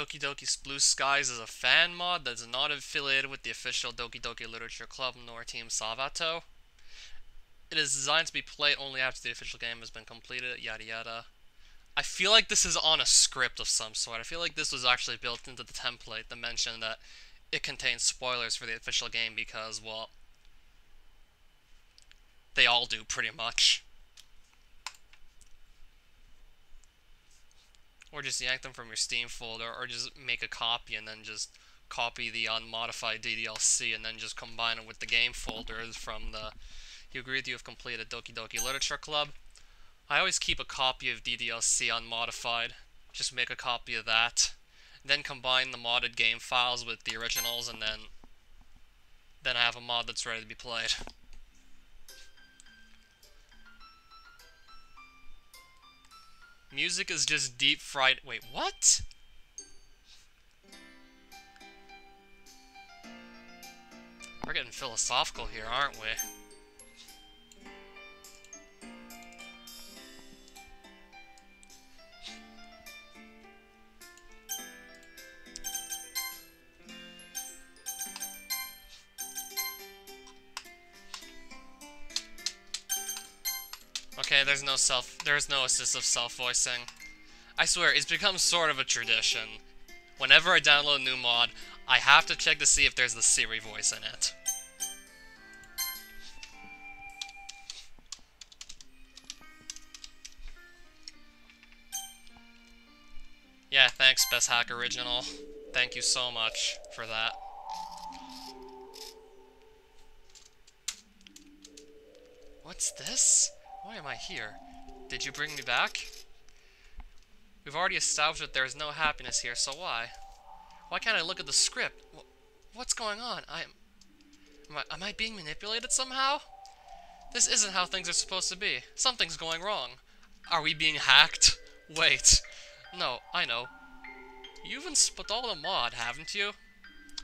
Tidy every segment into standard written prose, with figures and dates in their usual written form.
Doki Doki Blue Skies is a fan mod that is not affiliated with the official Doki Doki Literature Club nor Team Savato. It is designed to be played only after the official game has been completed, yada yada. I feel like this is on a script of some sort. I feel like this was actually built into the template to mention that it contains spoilers for the official game because, well, they all do pretty much. Or just yank them from your Steam folder, or just make a copy and then just copy the unmodified DDLC and then just combine it with the game folders from the... You agree that you have completed Doki Doki Literature Club. I always keep a copy of DDLC unmodified. Just make a copy of that. Then combine the modded game files with the originals and then I have a mod that's ready to be played. Music is just deep fried. Wait, what? We're getting philosophical here, aren't we? Okay, there's no assistive self-voicing. I swear, it's become sort of a tradition. Whenever I download a new mod, I have to check to see if there's the Siri voice in it. Yeah, thanks, Best Hack Original. Thank you so much for that. What's this? Why am I here? Did you bring me back? We've already established that there is no happiness here, so why? Why can't I look at the script? What's going on? Am I being manipulated somehow? This isn't how things are supposed to be. Something's going wrong. Are we being hacked? Wait. No, I know. You've installed a mod, haven't you?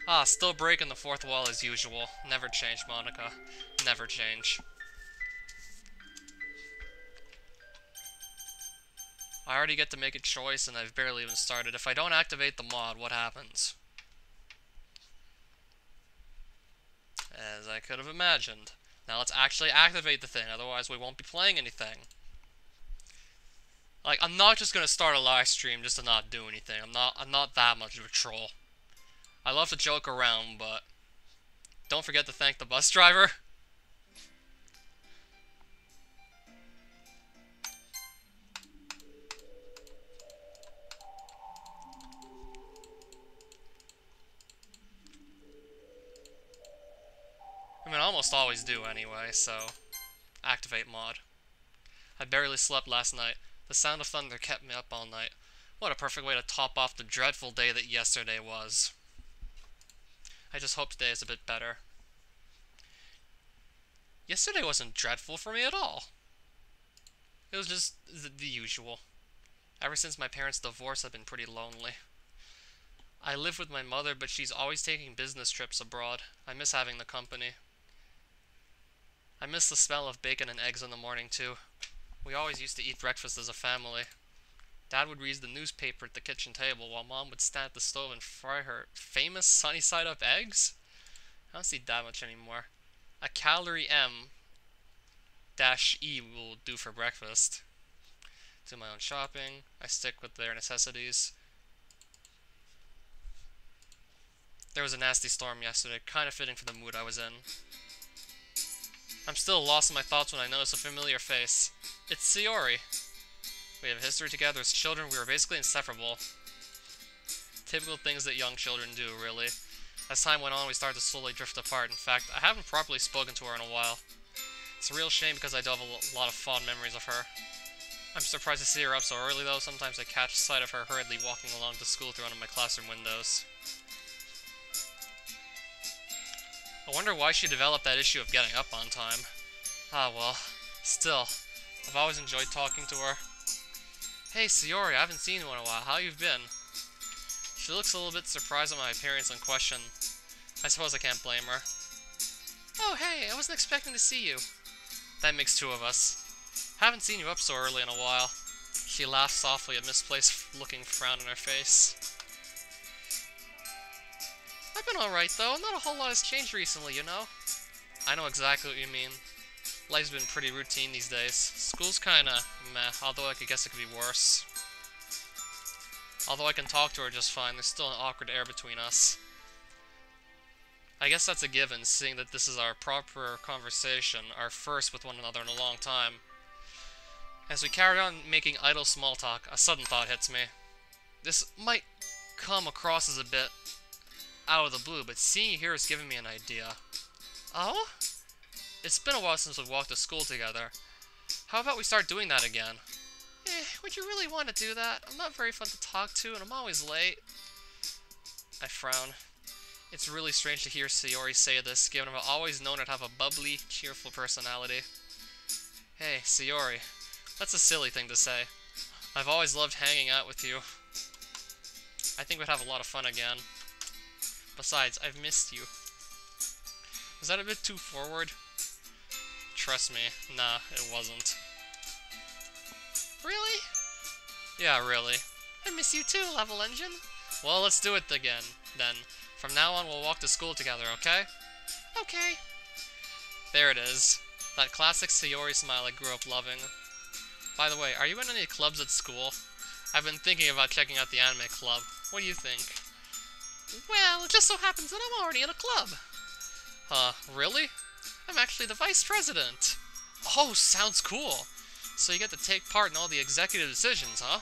Ah, still breaking the fourth wall as usual. Never change, Monica. Never change. I already get to make a choice and I've barely even started. If I don't activate the mod, what happens? As I could have imagined. Now let's actually activate the thing, otherwise we won't be playing anything. Like, I'm not just gonna start a live stream just to not do anything. I'm not that much of a troll. I love to joke around, but don't forget to thank the bus driver. I mean, I almost always do anyway, so activate mod. I barely slept last night. The sound of thunder kept me up all night. What a perfect way to top off the dreadful day that yesterday was. I just hope today is a bit better. Yesterday wasn't dreadful for me at all. It was just the usual. Ever since my parents' divorce, I've been pretty lonely. I live with my mother, but she's always taking business trips abroad. I miss having the company. I miss the smell of bacon and eggs in the morning, too. We always used to eat breakfast as a family. Dad would read the newspaper at the kitchen table, while Mom would stand at the stove and fry her famous sunny-side-up eggs? I don't see that much anymore. A calorie M-E will do for breakfast. Do my own shopping. I stick with their necessities. There was a nasty storm yesterday, kind of fitting for the mood I was in. I'm still lost in my thoughts when I notice a familiar face. It's Sayori. We have history together as children. We were basically inseparable. Typical things that young children do, really. As time went on, we started to slowly drift apart. In fact, I haven't properly spoken to her in a while. It's a real shame because I do have a lot of fond memories of her. I'm surprised to see her up so early, though. Sometimes I catch sight of her hurriedly walking along to school through one of my classroom windows. I wonder why she developed that issue of getting up on time. Ah, well. Still, I've always enjoyed talking to her. Hey, Sayori, I haven't seen you in a while. How you've been? She looks a little bit surprised at my appearance and question. I suppose I can't blame her. Oh, hey, I wasn't expecting to see you. That makes two of us. Haven't seen you up so early in a while. She laughed softly, a misplaced looking frown on her face. I've been alright though, not a whole lot has changed recently, you know? I know exactly what you mean. Life's been pretty routine these days. School's kinda meh, although I guess it could be worse. Although I can talk to her just fine, there's still an awkward air between us. I guess that's a given, seeing that this is our proper conversation, our first with one another in a long time. As we carry on making idle small talk, a sudden thought hits me. This might come across as a bit out of the blue, but seeing you here is giving me an idea. Oh? It's been a while since we've walked to school together. How about we start doing that again? Would you really want to do that? I'm not very fun to talk to, and I'm always late. I frown. It's really strange to hear Sayori say this, given I've always known her to have a bubbly, cheerful personality. Hey, Sayori. That's a silly thing to say. I've always loved hanging out with you. I think we'd have a lot of fun again. Besides, I've missed you. Was that a bit too forward? Trust me, nah, it wasn't. Really? Yeah, really. I miss you too, Level Engine. Well, let's do it again, then. From now on, we'll walk to school together, okay? Okay. There it is. That classic Sayori smile I grew up loving. By the way, are you in any clubs at school? I've been thinking about checking out the anime club. What do you think? Well, it just so happens that I'm already in a club. Really? I'm actually the vice president. Oh, sounds cool. So you get to take part in all the executive decisions, huh?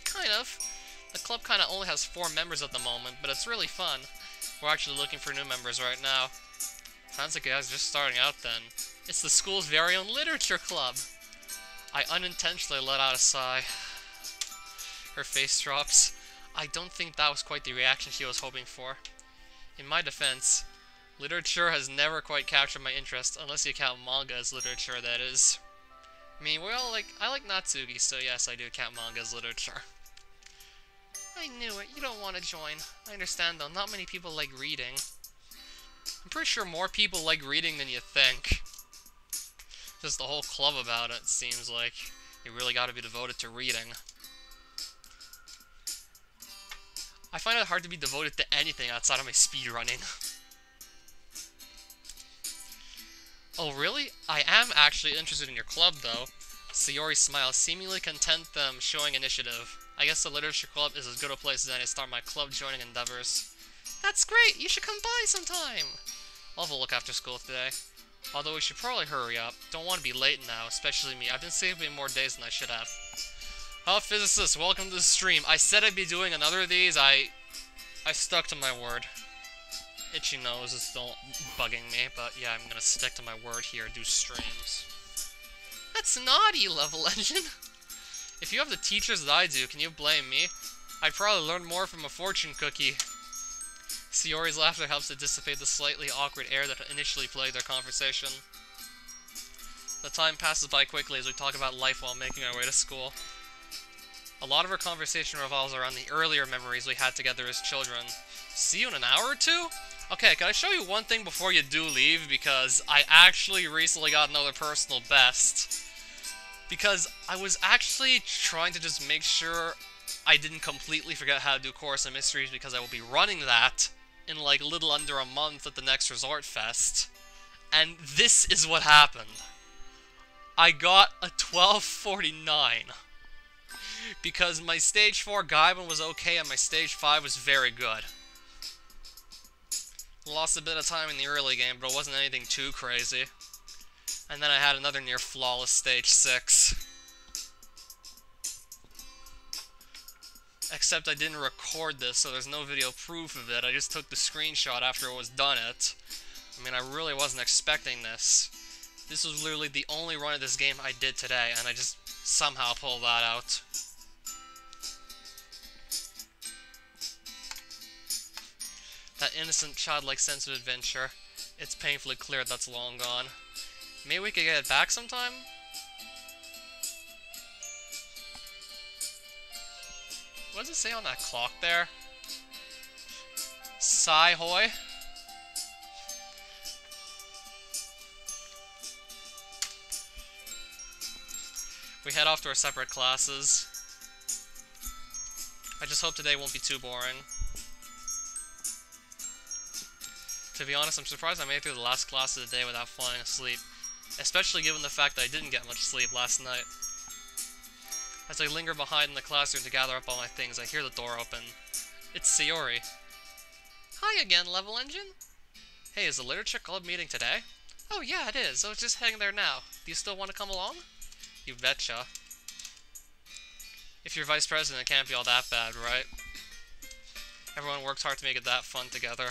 Kind of. The club kind of only has 4 members at the moment, but it's really fun. We're actually looking for new members right now. Sounds like you guys are just starting out then. It's the school's very own literature club. I unintentionally let out a sigh. Her face drops. I don't think that was quite the reaction she was hoping for. In my defense, literature has never quite captured my interest, unless you count manga as literature, that is. I mean, I like Natsuki, so yes, I do count manga as literature. I knew it, you don't want to join. I understand though, not many people like reading. I'm pretty sure more people like reading than you think. Just the whole club about it seems like you really gotta be devoted to reading. I find it hard to be devoted to anything outside of my speedrunning. Oh really? I am actually interested in your club though. Sayori smiles, seemingly content them showing initiative. I guess the literature club is as good a place as any to start my club joining endeavors. That's great! You should come by sometime! I'll have a look after school today. Although we should probably hurry up. Don't want to be late now, especially me. I've been saving more days than I should have. Hello, physicists. Welcome to the stream. I said I'd be doing another of these. I stuck to my word. Itchy nose is still bugging me, but yeah, I'm gonna stick to my word here. Do streams. That's naughty, Level Engine. If you have the teachers that I do, can you blame me? I'd probably learn more from a fortune cookie. Sayori's laughter helps to dissipate the slightly awkward air that initially plagued their conversation. The time passes by quickly as we talk about life while making our way to school. A lot of our conversation revolves around the earlier memories we had together as children. See you in an hour or two? Okay, can I show you one thing before you do leave? Because I actually recently got another personal best. Because I was actually trying to just make sure I didn't completely forget how to do Chorus of Mysteries, because I will be running that in like a little under a month at the next Resort Fest. And this is what happened. I got a 1249. Because my Stage 4 Gaimon was okay and my Stage 5 was very good. Lost a bit of time in the early game, but it wasn't anything too crazy. And then I had another near flawless Stage 6. Except I didn't record this, so there's no video proof of it. I just took the screenshot after it was done it. I mean, I really wasn't expecting this. This was literally the only run of this game I did today, and I just somehow pulled that out. That innocent, childlike sense of adventure. It's painfully clear that's long gone. Maybe we could get it back sometime? What does it say on that clock there? Sai-hoi? We head off to our separate classes. I just hope today won't be too boring. To be honest, I'm surprised I made it through the last class of the day without falling asleep. Especially given the fact that I didn't get much sleep last night. As I linger behind in the classroom to gather up all my things, I hear the door open. It's Sayori. Hi again, Level Engine. Hey, is the Literature Club meeting today? Oh yeah, it is. I was just heading there now. Do you still want to come along? You betcha. If you're vice president, it can't be all that bad, right? Everyone works hard to make it that fun together.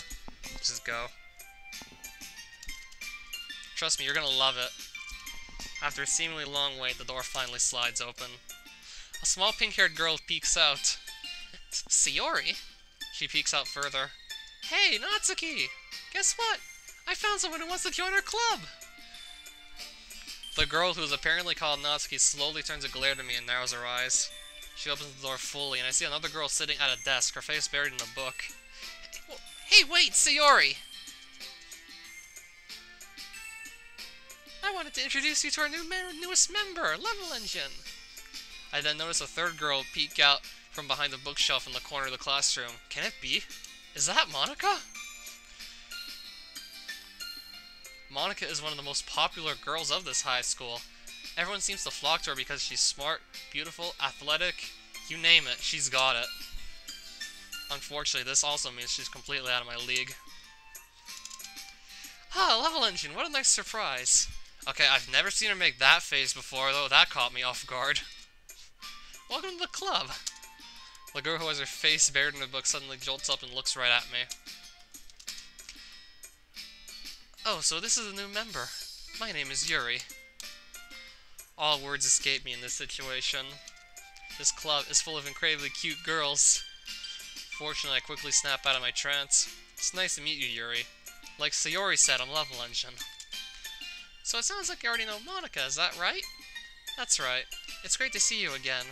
Just go. Trust me, you're gonna love it. After a seemingly long wait, the door finally slides open. A small pink-haired girl peeks out. Sayori? She peeks out further. Hey, Natsuki! Guess what? I found someone who wants to join our club! The girl, who is apparently called Natsuki, slowly turns a glare to me and narrows her eyes. She opens the door fully, and I see another girl sitting at a desk, her face buried in a book. Hey, wait, Sayori! I wanted to introduce you to our newest member, Level Engine! I then notice a third girl peek out from behind the bookshelf in the corner of the classroom. Can it be? Is that Monica? Monica is one of the most popular girls of this high school. Everyone seems to flock to her because she's smart, beautiful, athletic, you name it, she's got it. Unfortunately, this also means she's completely out of my league. Ah, Level Engine, what a nice surprise. Okay, I've never seen her make that face before, though that caught me off guard. Welcome to the club. The girl who has her face buried in a book suddenly jolts up and looks right at me. Oh, so this is a new member. My name is Yuri. All words escape me in this situation. This club is full of incredibly cute girls. Fortunately, I quickly snap out of my trance. It's nice to meet you, Yuri. Like Sayori said, I'm Level Engine. So it sounds like you already know Monica, is that right? That's right. It's great to see you again.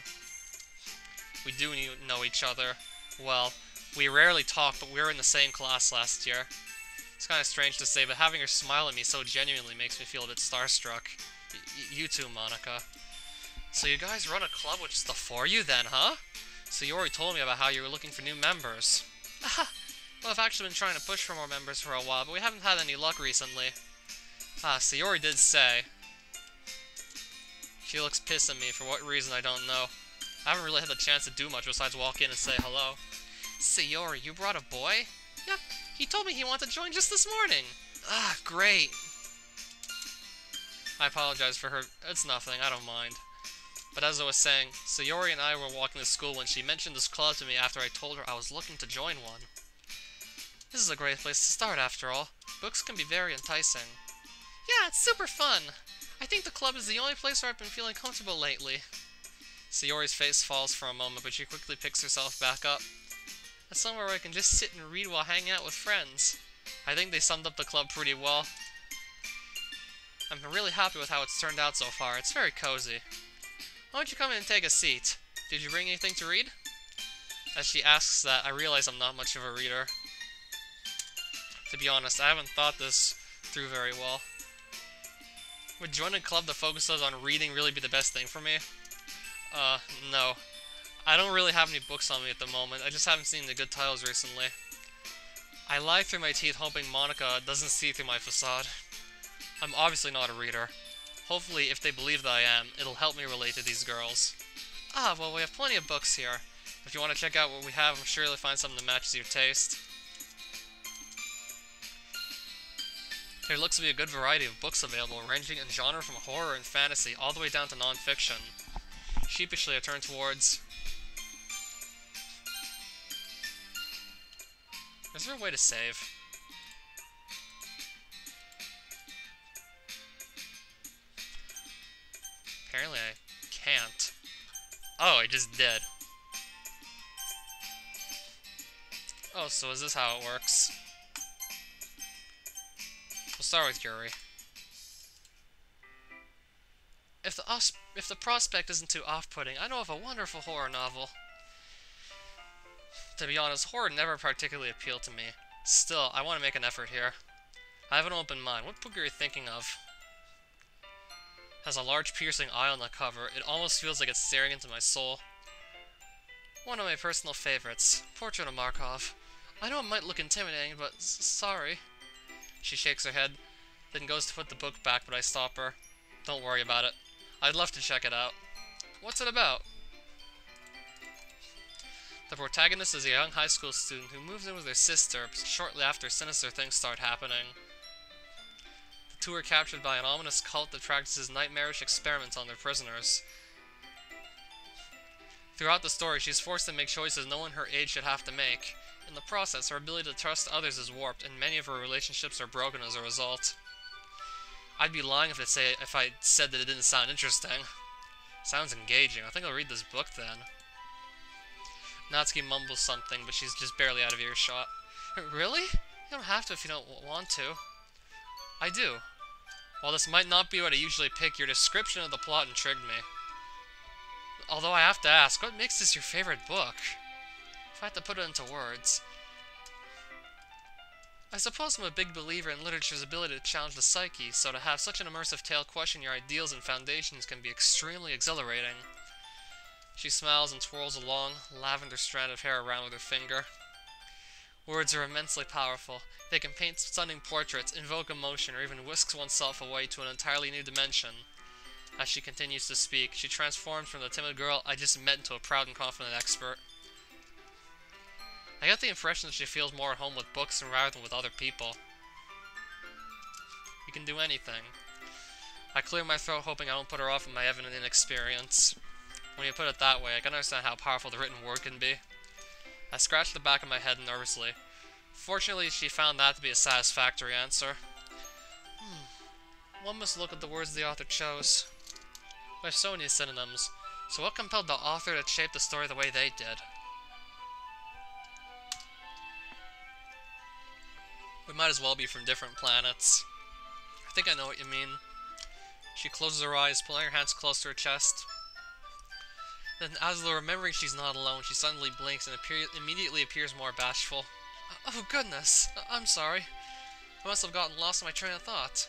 We do know each other. Well, we rarely talk, but we were in the same class last year. It's kind of strange to say, but having her smile at me so genuinely makes me feel a bit starstruck. You too, Monica. So you guys run a club with just the four of you then, huh? Sayori told me about how you were looking for new members. Well, I've actually been trying to push for more members for a while, but we haven't had any luck recently. Sayori did say. She looks pissed at me for what reason I don't know. I haven't really had the chance to do much besides walk in and say hello. Sayori, you brought a boy? Yep, he told me he wanted to join just this morning. Great. I apologize for her. It's nothing, I don't mind. But as I was saying, Sayori and I were walking to school when she mentioned this club to me after I told her I was looking to join one. This is a great place to start, after all. Books can be very enticing. Yeah, it's super fun. I think the club is the only place where I've been feeling comfortable lately. Sayori's face falls for a moment, but she quickly picks herself back up. That's somewhere where I can just sit and read while hanging out with friends. I think they summed up the club pretty well. I'm really happy with how it's turned out so far. It's very cozy. Why don't you come in and take a seat? Did you bring anything to read? As she asks that, I realize I'm not much of a reader. To be honest, I haven't thought this through very well. Would joining a club that focuses on reading really be the best thing for me? No. I don't really have any books on me at the moment. I just haven't seen the good titles recently. I lie through my teeth hoping Monica doesn't see through my facade. I'm obviously not a reader. Hopefully, if they believe that I am, it'll help me relate to these girls. Well, we have plenty of books here. If you want to check out what we have, I'm sure you'll find something that matches your taste. There looks to be a good variety of books available, ranging in genre from horror and fantasy, all the way down to non-fiction. Sheepishly, I turn towards... Is there a way to save? Apparently I can't. Oh, I just did. Oh, so is this how it works? We'll start with Yuri. If the prospect isn't too off-putting, I know of a wonderful horror novel. To be honest, horror never particularly appealed to me. Still, I want to make an effort here. I have an open mind. What book are you thinking of? Has a large piercing eye on the cover. It almost feels like it's staring into my soul. One of my personal favorites, Portrait of Markov. I know it might look intimidating, but sorry. She shakes her head, then goes to put the book back, but I stop her. Don't worry about it. I'd love to check it out. What's it about? The protagonist is a young high school student who moves in with her sister shortly after sinister things start happening. The two are captured by an ominous cult that practices nightmarish experiments on their prisoners. Throughout the story, she's forced to make choices no one her age should have to make. In the process, her ability to trust others is warped, and many of her relationships are broken as a result. I'd be lying if I said that it didn't sound interesting. Sounds engaging. I think I'll read this book then. Natsuki mumbles something, but she's just barely out of earshot. Really? You don't have to if you don't want to. I do. While this might not be what I usually pick, your description of the plot intrigued me. Although I have to ask, what makes this your favorite book? If I had to put it into words. I suppose I'm a big believer in literature's ability to challenge the psyche, so to have such an immersive tale question your ideals and foundations can be extremely exhilarating. She smiles and twirls a long, lavender strand of hair around with her finger. Words are immensely powerful. They can paint stunning portraits, invoke emotion, or even whisk oneself away to an entirely new dimension. As she continues to speak, she transforms from the timid girl I just met into a proud and confident expert. I get the impression that she feels more at home with books rather than with other people. You can do anything. I clear my throat, hoping I don't put her off with my evident inexperience. When you put it that way, I can understand how powerful the written word can be. I scratch the back of my head nervously. Fortunately, she found that to be a satisfactory answer. One must look at the words the author chose. We have so many synonyms, so what compelled the author to shape the story the way they did? We might as well be from different planets. I think I know what you mean. She closes her eyes, pulling her hands close to her chest. Then, as though remembering she's not alone, she suddenly blinks and immediately appears more bashful. Oh goodness, I'm sorry. I must have gotten lost in my train of thought.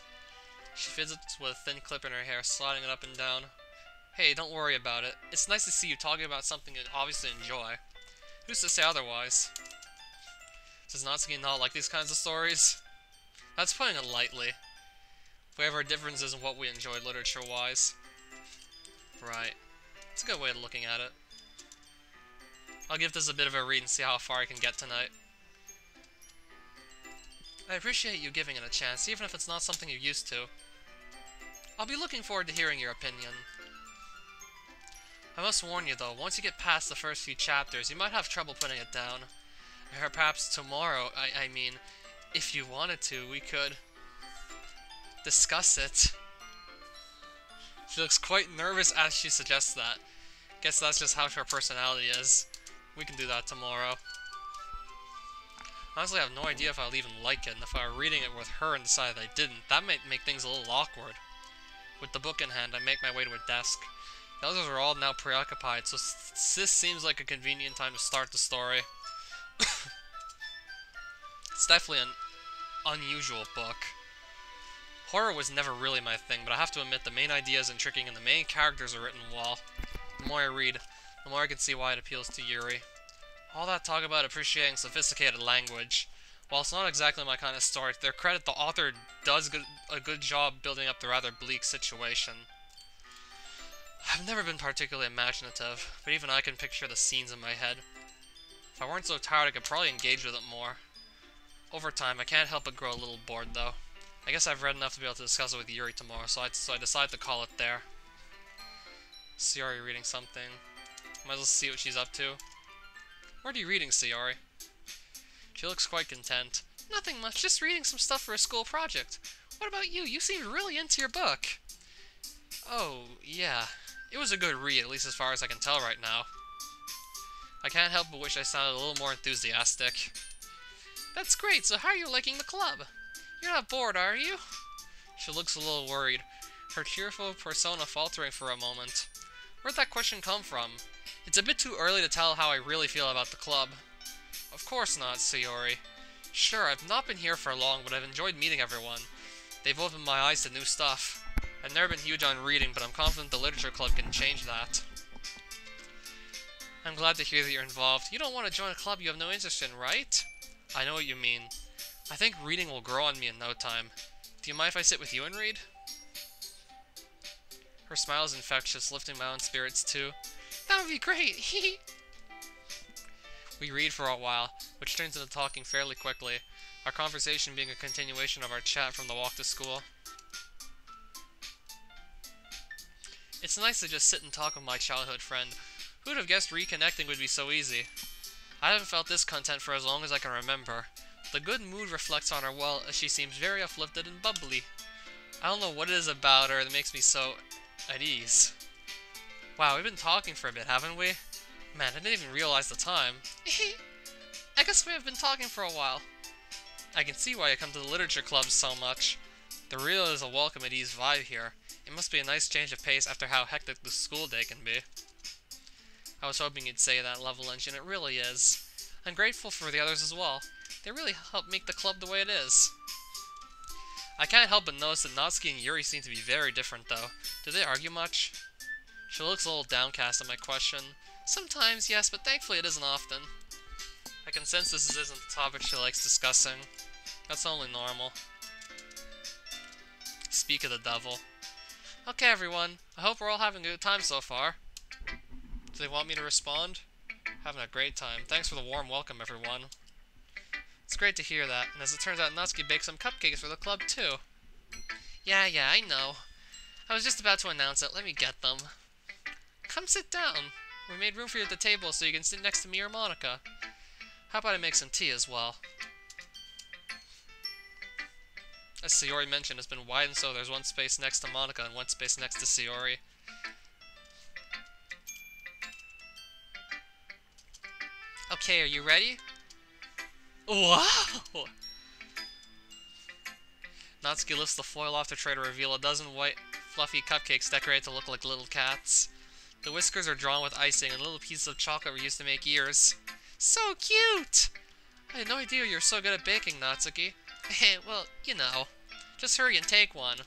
She fidgets with a thin clip in her hair, sliding it up and down. Hey, don't worry about it. It's nice to see you talking about something you obviously enjoy. Who's to say otherwise? Does Natsuki not like these kinds of stories? That's putting it lightly. We have our differences in what we enjoy literature-wise. Right. It's a good way of looking at it. I'll give this a bit of a read and see how far I can get tonight. I appreciate you giving it a chance, even if it's not something you're used to. I'll be looking forward to hearing your opinion. I must warn you though, once you get past the first few chapters, you might have trouble putting it down. Or perhaps tomorrow, I mean, if you wanted to, we could discuss it. She looks quite nervous as she suggests that. Guess that's just how her personality is. We can do that tomorrow. Honestly, I have no idea if I'll even like it, and if I were reading it with her and decided I didn't, that might make things a little awkward. With the book in hand, I make my way to a desk. The others are all now preoccupied, so this seems like a convenient time to start the story. It's definitely an unusual book. Horror was never really my thing, but I have to admit the main idea is intriguing and the main characters are written well. The more I read, the more I can see why it appeals to Yuri. All that talk about appreciating sophisticated language. While it's not exactly my kind of story, to their credit, the author does a good job building up the rather bleak situation. I've never been particularly imaginative, but even I can picture the scenes in my head. If I weren't so tired, I could probably engage with it more. Over time, I can't help but grow a little bored, though. I guess I've read enough to be able to discuss it with Yuri tomorrow, so I decided to call it there. Sayori reading something. Might as well see what she's up to. What are you reading, Sayori? She looks quite content. Nothing much, just reading some stuff for a school project. What about you? You seemed really into your book. Oh, yeah. It was a good read, at least as far as I can tell right now. I can't help but wish I sounded a little more enthusiastic. That's great, so how are you liking the club? You're not bored, are you? She looks a little worried, her cheerful persona faltering for a moment. Where'd that question come from? It's a bit too early to tell how I really feel about the club. Of course not, Sayori. Sure, I've not been here for long, but I've enjoyed meeting everyone. They've opened my eyes to new stuff. I've never been huge on reading, but I'm confident the literature club can change that. I'm glad to hear that you're involved. You don't want to join a club you have no interest in, right? I know what you mean. I think reading will grow on me in no time. Do you mind if I sit with you and read? Her smile is infectious, lifting my own spirits too. That would be great! We read for a while, which turns into talking fairly quickly, our conversation being a continuation of our chat from the walk to school. It's nice to just sit and talk with my childhood friend. Who would have guessed reconnecting would be so easy? I haven't felt this content for as long as I can remember. The good mood reflects on her well, as she seems very uplifted and bubbly. I don't know what it is about her that makes me so at ease. Wow, we've been talking for a bit, haven't we? Man, I didn't even realize the time. I guess we have been talking for a while. I can see why I come to the literature club so much. There really is a welcome at ease vibe here. It must be a nice change of pace after how hectic the school day can be. I was hoping you'd say that, Level Engine. It really is. I'm grateful for the others as well. They really help make the club the way it is. I can't help but notice that Natsuki and Yuri seem to be very different, though. Do they argue much? She looks a little downcast at my question. Sometimes, yes, but thankfully it isn't often. I can sense this isn't the topic she likes discussing. That's only normal. Speak of the devil. Okay, everyone. I hope we're all having a good time so far. Do they want me to respond? Having a great time. Thanks for the warm welcome, everyone. It's great to hear that, and as it turns out, Natsuki baked some cupcakes for the club, too. Yeah, I know. I was just about to announce it. Let me get them. Come sit down. We made room for you at the table so you can sit next to me or Monica. How about I make some tea as well? As Sayori mentioned, it's been widened so there's one space next to Monica and one space next to Sayori. Okay, are you ready? Wow! Natsuki lifts the foil off the tray to reveal a dozen white, fluffy cupcakes decorated to look like little cats. The whiskers are drawn with icing, and little pieces of chocolate were used to make ears. So cute! I had no idea you were so good at baking, Natsuki. Well, you know. Just hurry and take one.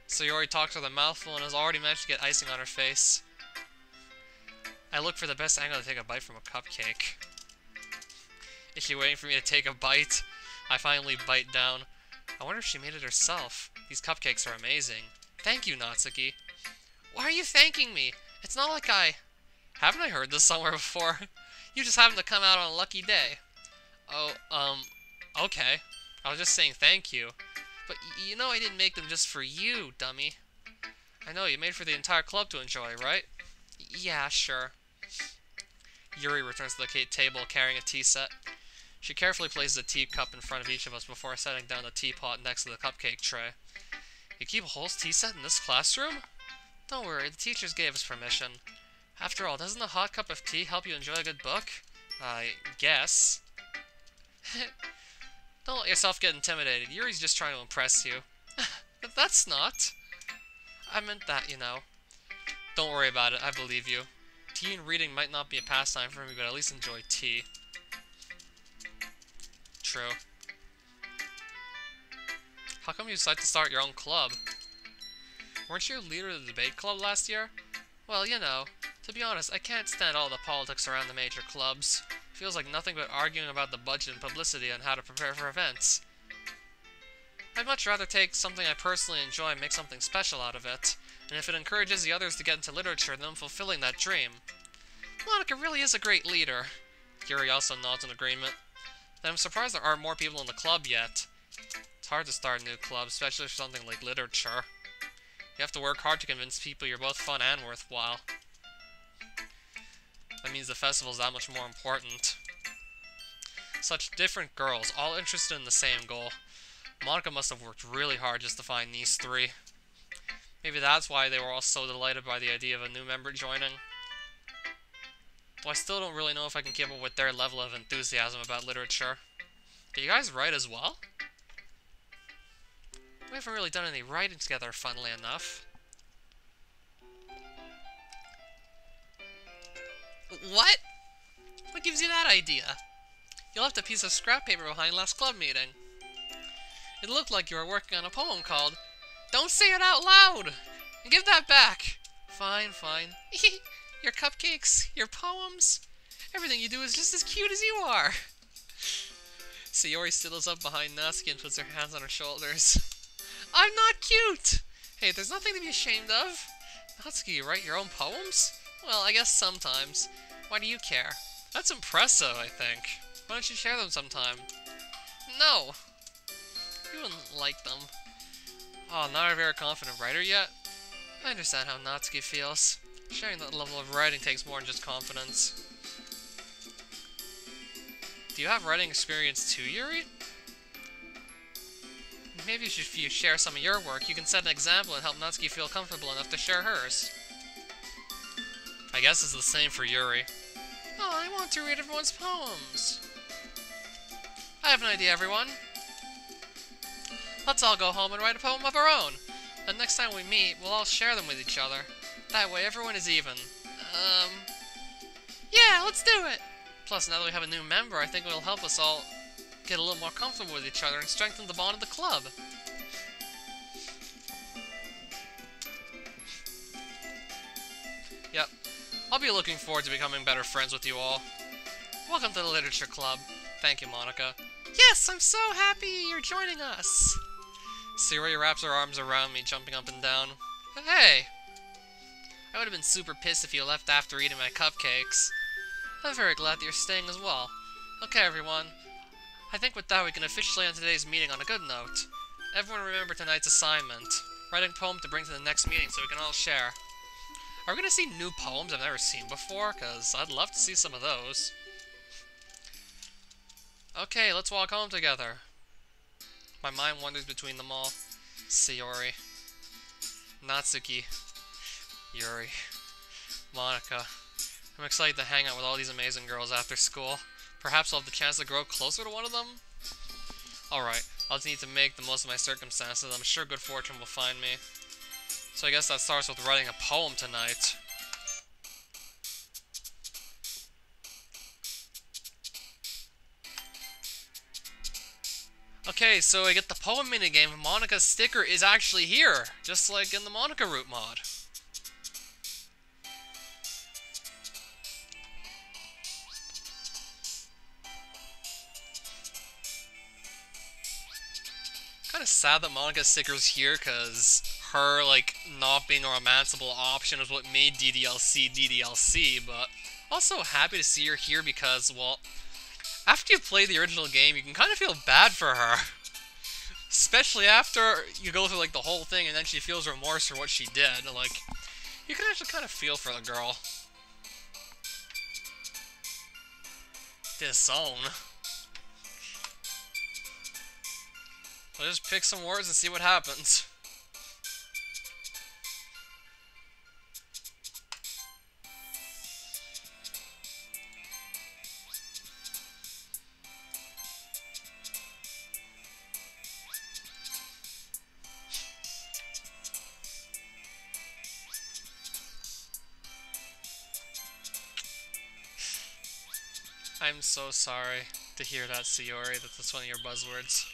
Sayori talks with a mouthful and has already managed to get icing on her face. I look for the best angle to take a bite from a cupcake. Is she waiting for me to take a bite? I finally bite down. I wonder if she made it herself. These cupcakes are amazing. Thank you, Natsuki. Why are you thanking me? It's not like I... Haven't I heard this somewhere before? You just happened to come out on a lucky day. Oh, okay. I was just saying thank you. But you know I didn't make them just for you, dummy. I know, you made for the entire club to enjoy, right? Yeah, sure. Yuri returns to the table carrying a tea set. She carefully places a teacup in front of each of us before setting down the teapot next to the cupcake tray. You keep a whole tea set in this classroom? Don't worry, the teachers gave us permission. After all, doesn't a hot cup of tea help you enjoy a good book? I guess. Don't let yourself get intimidated. Yuri's just trying to impress you. But that's not. I meant that, you know. Don't worry about it, I believe you. Tea and reading might not be a pastime for me, but at least enjoy tea. True. How come you decided to start your own club? Weren't you leader of the debate club last year? Well, you know, to be honest, I can't stand all the politics around the major clubs. It feels like nothing but arguing about the budget and publicity on how to prepare for events. I'd much rather take something I personally enjoy and make something special out of it. And if it encourages the others to get into literature, then I'm fulfilling that dream. Monica really is a great leader. Yuri also nods in agreement. Then I'm surprised there aren't more people in the club yet. It's hard to start a new club, especially for something like literature. You have to work hard to convince people you're both fun and worthwhile. That means the festival's that much more important. Such different girls, all interested in the same goal. Monica must have worked really hard just to find these three. Maybe that's why they were all so delighted by the idea of a new member joining. Though I still don't really know if I can keep up with their level of enthusiasm about literature. Did you guys write as well? We haven't really done any writing together, funnily enough. What? What gives you that idea? You left a piece of scrap paper behind last club meeting. It looked like you were working on a poem called Don't Say It Out Loud! And give that back! Fine, fine. Your cupcakes, your poems, everything you do is just as cute as you are. Sayori sidles up behind Natsuki and puts her hands on her shoulders. I'm not cute! Hey, there's nothing to be ashamed of. Natsuki, you write your own poems? Well, I guess sometimes. Why do you care? That's impressive, I think. Why don't you share them sometime? No! You wouldn't like them. Oh, not a very confident writer yet? I understand how Natsuki feels. Sharing that level of writing takes more than just confidence. Do you have writing experience too, Yuri? Maybe if you share some of your work, you can set an example and help Natsuki feel comfortable enough to share hers. I guess it's the same for Yuri. Oh, I want to read everyone's poems. I have an idea, everyone. Let's all go home and write a poem of our own. And next time we meet, we'll all share them with each other. That way everyone is even. Yeah, let's do it! Plus, now that we have a new member, I think it'll help us all get a little more comfortable with each other and strengthen the bond of the club. Yep. I'll be looking forward to becoming better friends with you all. Welcome to the Literature Club. Thank you, Monica. Yes, I'm so happy you're joining us! Sayori wraps her arms around me, jumping up and down. Hey! I would have been super pissed if you left after eating my cupcakes. I'm very glad that you're staying as well. Okay, everyone. I think with that we can officially end today's meeting on a good note. Everyone remember tonight's assignment. Writing a poem to bring to the next meeting so we can all share. Are we gonna see new poems I've never seen before? Cause I'd love to see some of those. Okay, let's walk home together. My mind wanders between them all. Sayori. Natsuki. Yuri. Monica. I'm excited to hang out with all these amazing girls after school. Perhaps I'll have the chance to grow closer to one of them? Alright, I'll just need to make the most of my circumstances. I'm sure good fortune will find me. So I guess that starts with writing a poem tonight. Okay, so I get the poem minigame. Monica's sticker is actually here, just like in the Monica Root mod. Kind of sad that Monica's sticker's here, because her, like, not being a romanceable option is what made DDLC, but also happy to see her here because, well, after you play the original game, you can kind of feel bad for her. Especially after you go through, like, the whole thing and then she feels remorse for what she did. Like, you can actually kind of feel for the girl. Disown. I'll just pick some words and see what happens. I'm so sorry to hear that, Sayori, that that's one of your buzzwords.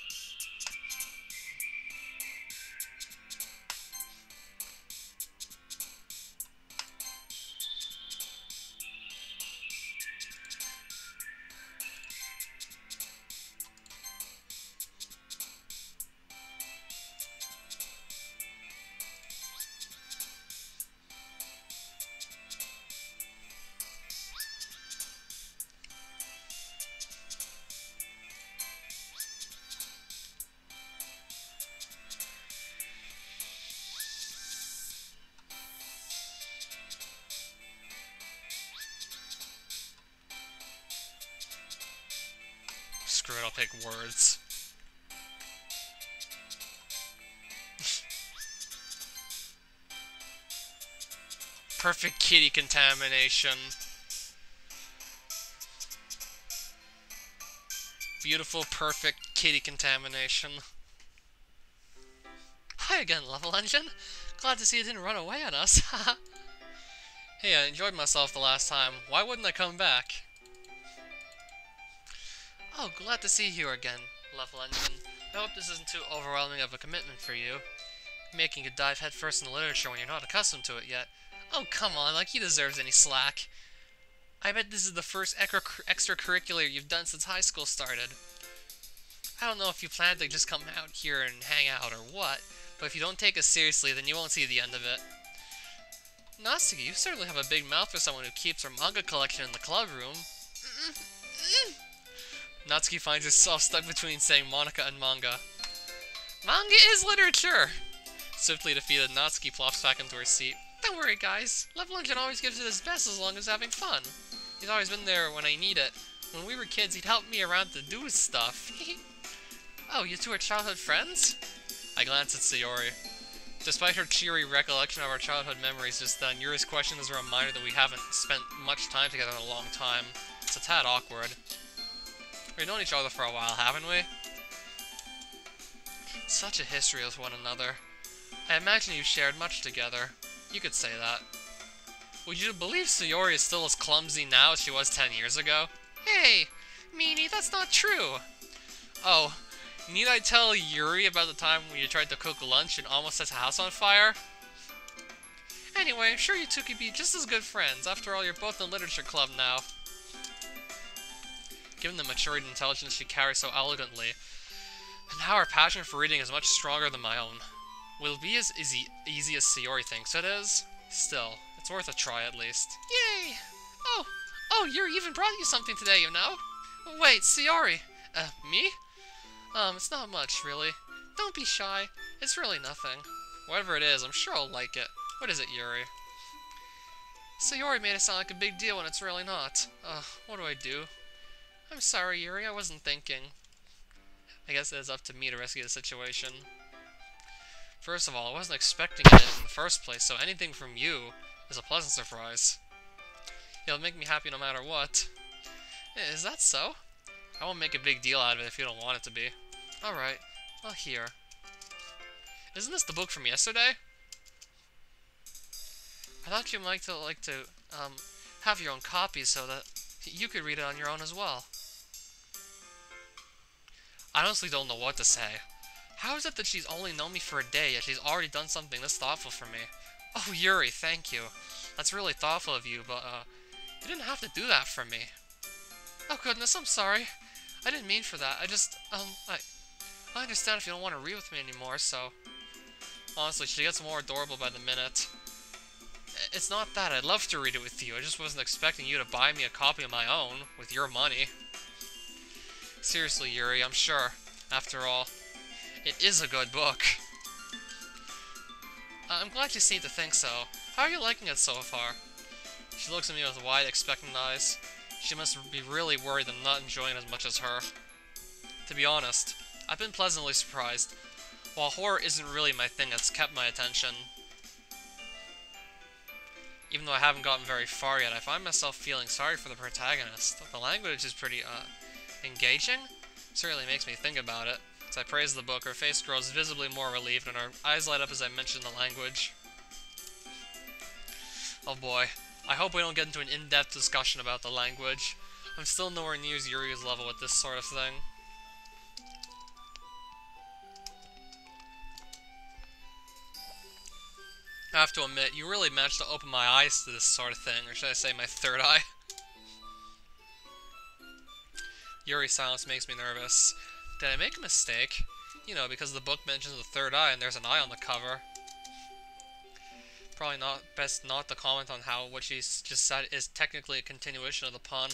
Screw it, I'll pick words. Perfect kitty contamination. Beautiful, perfect kitty contamination. Hi again, Level Engine. Glad to see you didn't run away on us. Hey, I enjoyed myself the last time. Why wouldn't I come back? Oh, glad to see you again, Level Engine. I hope this isn't too overwhelming of a commitment for you. Making you dive headfirst into literature when you're not accustomed to it yet. Oh, come on, like he deserves any slack. I bet this is the first extracurricular you've done since high school started. I don't know if you plan to just come out here and hang out or what, but if you don't take us seriously, then you won't see the end of it. Natsuki, you certainly have a big mouth for someone who keeps her manga collection in the club room. Natsuki finds herself stuck between saying Monica and manga. Manga is literature! Swiftly defeated, Natsuki plops back into her seat. Don't worry, guys. Love Luncheon always gives it his best as long as having fun. He's always been there when I need it. When we were kids, he'd help me around to do stuff. Oh, you two are childhood friends? I glanced at Sayori. Despite her cheery recollection of our childhood memories just then, Yuri's question is a reminder that we haven't spent much time together in a long time. It's a tad awkward. We've known each other for a while, haven't we? Such a history with one another. I imagine you've shared much together. You could say that. Would you believe Sayori is still as clumsy now as she was 10 years ago? Hey! Meanie, that's not true! Oh, need I tell Yuri about the time when you tried to cook lunch and almost set the house on fire? Anyway, I'm sure you two could be just as good friends. After all, you're both in literature club now. Given the maturity and intelligence she carries so elegantly, and how her passion for reading is much stronger than my own. Will it be as easy as Sayori thinks it is? Still, it's worth a try at least. Yay! Oh, Yuri even brought you something today, you know? Wait, Sayori! Me? It's not much, really. Don't be shy. It's really nothing. Whatever it is, I'm sure I'll like it. What is it, Yuri? Sayori made it sound like a big deal when it's really not. What do I do? I'm sorry, Yuri, I wasn't thinking. I guess it is up to me to rescue the situation. First of all, I wasn't expecting it in the first place, so anything from you is a pleasant surprise. It'll make me happy no matter what. Is that so? I won't make a big deal out of it if you don't want it to be. Alright, well here. Isn't this the book from yesterday? I thought you might like to have your own copy so that you could read it on your own as well. I honestly don't know what to say. How is it that she's only known me for a day, yet she's already done something this thoughtful for me? Oh, Yuri, thank you. That's really thoughtful of you, but, you didn't have to do that for me. Oh, goodness, I'm sorry. I didn't mean for that. I just, I understand if you don't want to read with me anymore, so... Honestly, she gets more adorable by the minute. It's not that. I'd love to read it with you. I just wasn't expecting you to buy me a copy of my own, with your money. Seriously, Yuri, I'm sure. After all, it is a good book. I'm glad you seem to think so. How are you liking it so far? She looks at me with wide, expectant eyes. She must be really worried I'm not enjoying it as much as her. To be honest, I've been pleasantly surprised. While horror isn't really my thing, it's kept my attention. Even though I haven't gotten very far yet, I find myself feeling sorry for the protagonist. The language is pretty, engaging? Certainly makes me think about it. As I praise the book, her face grows visibly more relieved and her eyes light up as I mention the language. Oh boy. I hope we don't get into an in-depth discussion about the language. I'm still nowhere near Yuri's level with this sort of thing. I have to admit, you really managed to open my eyes to this sort of thing, or should I say my third eye? Yuri's silence makes me nervous. Did I make a mistake? You know, because the book mentions the third eye and there's an eye on the cover. Probably not best not to comment on how what she's just said is technically a continuation of the pun.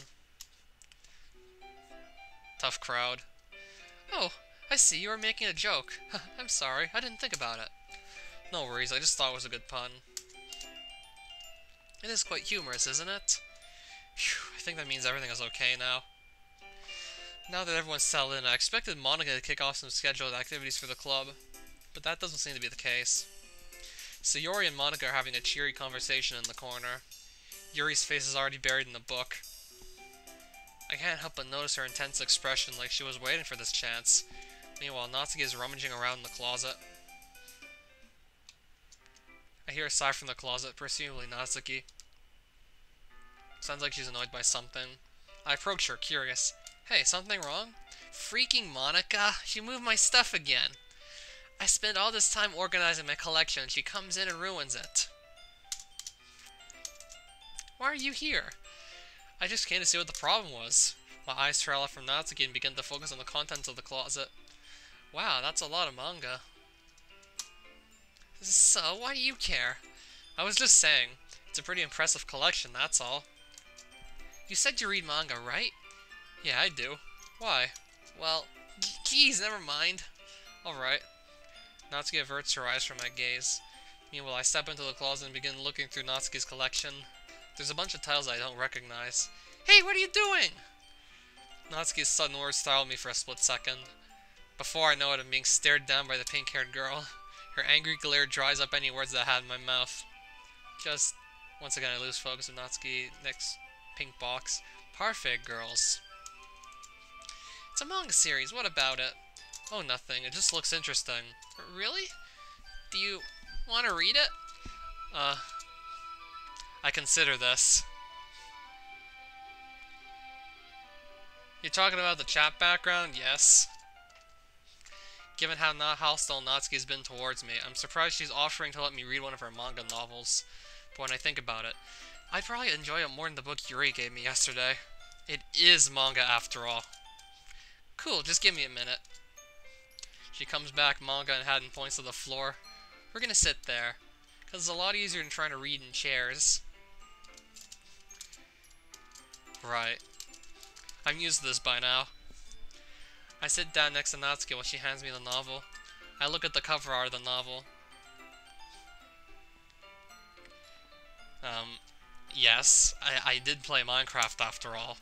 Tough crowd. Oh, I see, you were making a joke. I'm sorry, I didn't think about it. No worries, I just thought it was a good pun. It is quite humorous, isn't it? Phew, I think that means everything is okay now. Now that everyone's settled in, I expected Monica to kick off some scheduled activities for the club, but that doesn't seem to be the case. Sayori and Monica are having a cheery conversation in the corner. Yuri's face is already buried in the book. I can't help but notice her intense expression, like she was waiting for this chance. Meanwhile, Natsuki is rummaging around in the closet. I hear a sigh from the closet, presumably Natsuki. Sounds like she's annoyed by something. I approach her, curious. Hey, something wrong? Freaking Monica! She moved my stuff again! I spent all this time organizing my collection and she comes in and ruins it. Why are you here? I just came to see what the problem was. My eyes trail off from Natsuki and begin to focus on the contents of the closet. Wow, that's a lot of manga. So, why do you care? I was just saying, it's a pretty impressive collection, that's all. You said you read manga, right? Yeah, I do. Why? Well, geez, never mind. Alright. Natsuki averts her eyes from my gaze. Meanwhile, I step into the closet and begin looking through Natsuki's collection. There's a bunch of titles I don't recognize. Hey, what are you doing? Natsuki's sudden words startled me for a split second. Before I know it, I'm being stared down by the pink-haired girl. Her angry glare dries up any words that I had in my mouth. Once again, I lose focus of Natsuki. Next pink box. Parfait girls. It's a manga series, what about it? Oh, nothing. It just looks interesting. Really? Do you want to read it? I consider this. You're talking about the chat background? Yes. Given how hostile Natsuki's been towards me, I'm surprised she's offering to let me read one of her manga novels. But when I think about it, I'd probably enjoy it more than the book Yuri gave me yesterday. It is manga after all. Cool, just give me a minute. She comes back, manga in hand, and points to the floor. We're gonna sit there, because it's a lot easier than trying to read in chairs. Right. I'm used to this by now. I sit down next to Natsuki while she hands me the novel. I look at the cover art of the novel. Yes, I did play Minecraft after all.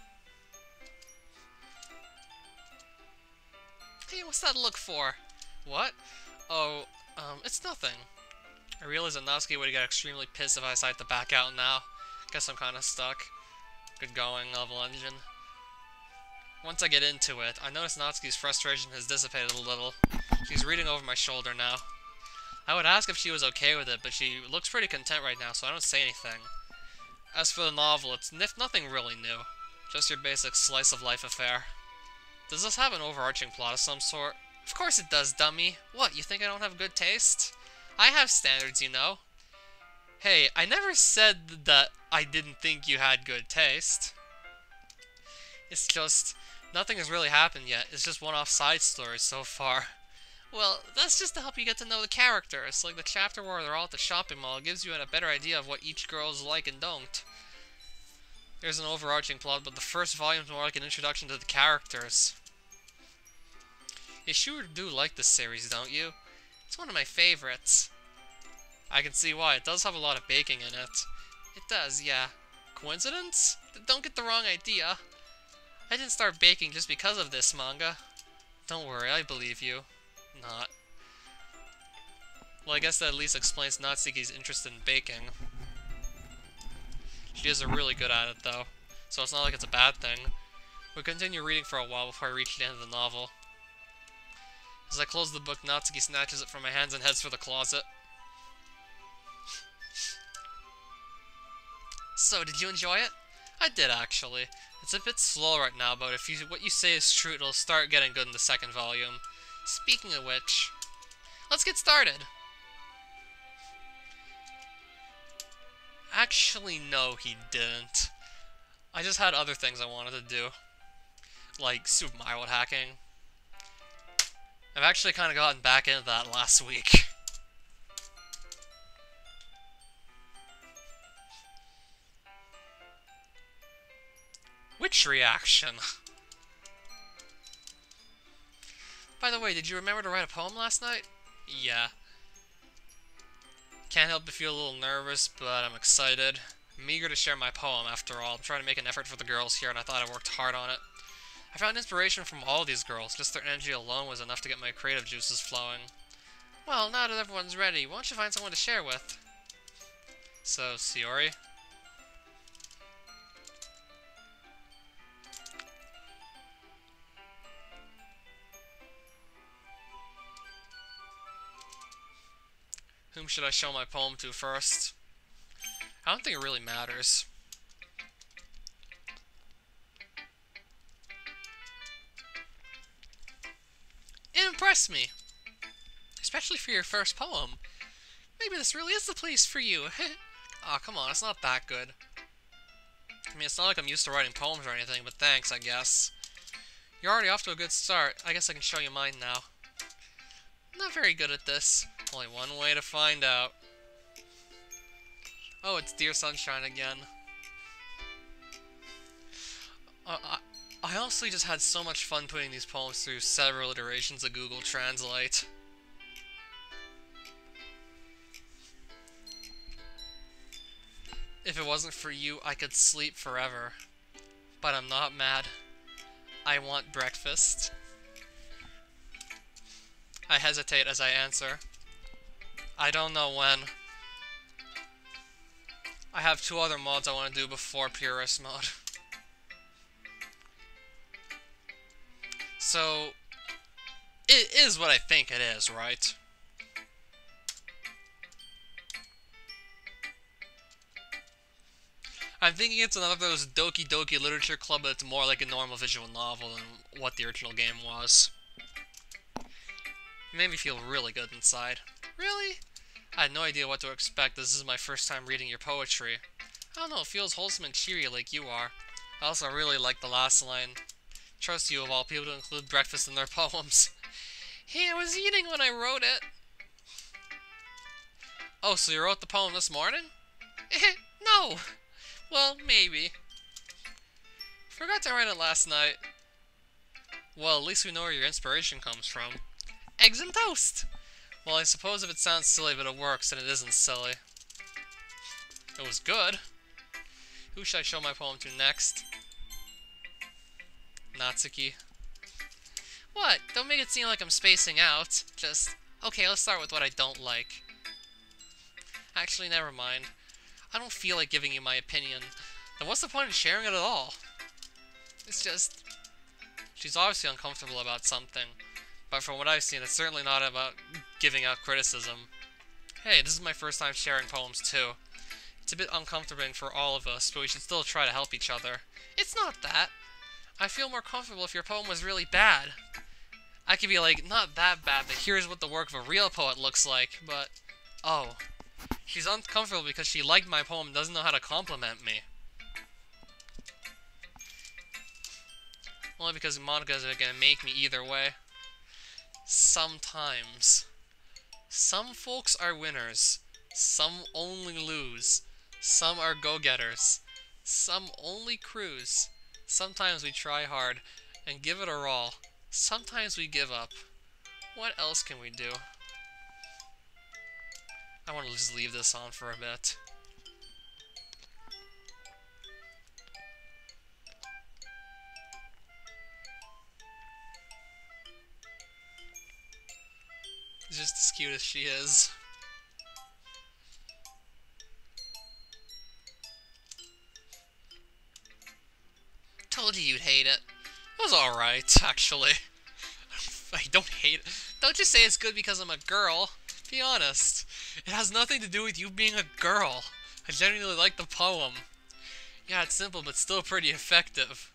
Hey, what's that look for? What? Oh, it's nothing. I realize that Natsuki would get extremely pissed if I decide to back out now. Guess I'm kinda stuck. Good going, level engine. Once I get into it, I notice Natsuki's frustration has dissipated a little. She's reading over my shoulder now. I would ask if she was okay with it, but she looks pretty content right now, so I don't say anything. As for the novel, it's nothing really new. Just your basic slice-of-life affair. Does this have an overarching plot of some sort? Of course it does, dummy. What, you think I don't have good taste? I have standards, you know. Hey, I never said that I didn't think you had good taste. It's just, nothing has really happened yet. It's just one-off side stories so far. Well, that's just to help you get to know the characters. Like the chapter where they're all at the shopping mall gives you a better idea of what each girl is like and don't. There's an overarching plot, but the first volume's more like an introduction to the characters. You sure do like this series, don't you? It's one of my favorites. I can see why. It does have a lot of baking in it. It does, yeah. Coincidence? Don't get the wrong idea. I didn't start baking just because of this manga. Don't worry, I believe you. Not. Well, I guess that at least explains Natsuki's interest in baking. She is really good at it, though, so it's not like it's a bad thing. We continue reading for a while before I reach the end of the novel. As I close the book, Natsuki snatches it from my hands and heads for the closet. So, did you enjoy it? I did, actually. It's a bit slow right now, but if what you say is true, it'll start getting good in the second volume. Speaking of which, let's get started! Actually, no, he didn't. I just had other things I wanted to do. Like Super Mario hacking. I've actually kind of gotten back into that last week. Which reaction? By the way, did you remember to write a poem last night? Yeah. Can't help but feel a little nervous, but I'm excited. I'm eager to share my poem, after all. I'm trying to make an effort for the girls here, and I thought I worked hard on it. I found inspiration from all these girls. Just their energy alone was enough to get my creative juices flowing. Well, now that everyone's ready, why don't you find someone to share with? So, Sayori? Whom should I show my poem to first? I don't think it really matters. It impressed me. Especially for your first poem. Maybe this really is the place for you. Aw, come on, it's not that good. I mean, it's not like I'm used to writing poems or anything, but thanks, I guess. You're already off to a good start. I guess I can show you mine now. Not very good at this. Only one way to find out. Oh, it's Dear Sunshine again. I honestly just had so much fun putting these poems through several iterations of Google Translate. If it wasn't for you, I could sleep forever. But I'm not mad. I want breakfast. I hesitate as I answer. I don't know when. I have 2 other mods I want to do before Purist Mode. So, it is what I think it is, right? I'm thinking it's another of those Doki Doki Literature Club, but it's more like a normal visual novel than what the original game was. It made me feel really good inside. Really? I had no idea what to expect. This is my first time reading your poetry. I don't know, it feels wholesome and cheery like you are. I also really like the last line. Trust you of all people to include breakfast in their poems. Hey, I was eating when I wrote it. Oh, so you wrote the poem this morning? No! Well, maybe. Forgot to write it last night. Well, at least we know where your inspiration comes from. Eggs and toast! Well, I suppose if it sounds silly but it works, then it isn't silly. It was good. Who should I show my poem to next? Natsuki. What? Don't make it seem like I'm spacing out. Just, okay, let's start with what I don't like. Actually, never mind. I don't feel like giving you my opinion. Then what's the point of sharing it at all? It's just... She's obviously uncomfortable about something. But from what I've seen, it's certainly not about giving out criticism. Hey, this is my first time sharing poems too. It's a bit uncomfortable for all of us, but we should still try to help each other. It's not that. I feel more comfortable if your poem was really bad. I could be like, not that bad, but here's what the work of a real poet looks like, but... Oh. She's uncomfortable because she liked my poem and doesn't know how to compliment me. Only because Monica's gonna make me either way. Sometimes. Some folks are winners. Some only lose. Some are go-getters. Some only cruise. Sometimes we try hard and give it our all. Sometimes we give up. What else can we do? I want to just leave this on for a bit. She's just as cute as she is. Told you you'd hate it. It was alright, actually. I don't hate it. Don't just say it's good because I'm a girl. Be honest. It has nothing to do with you being a girl. I genuinely like the poem. Yeah, it's simple, but still pretty effective.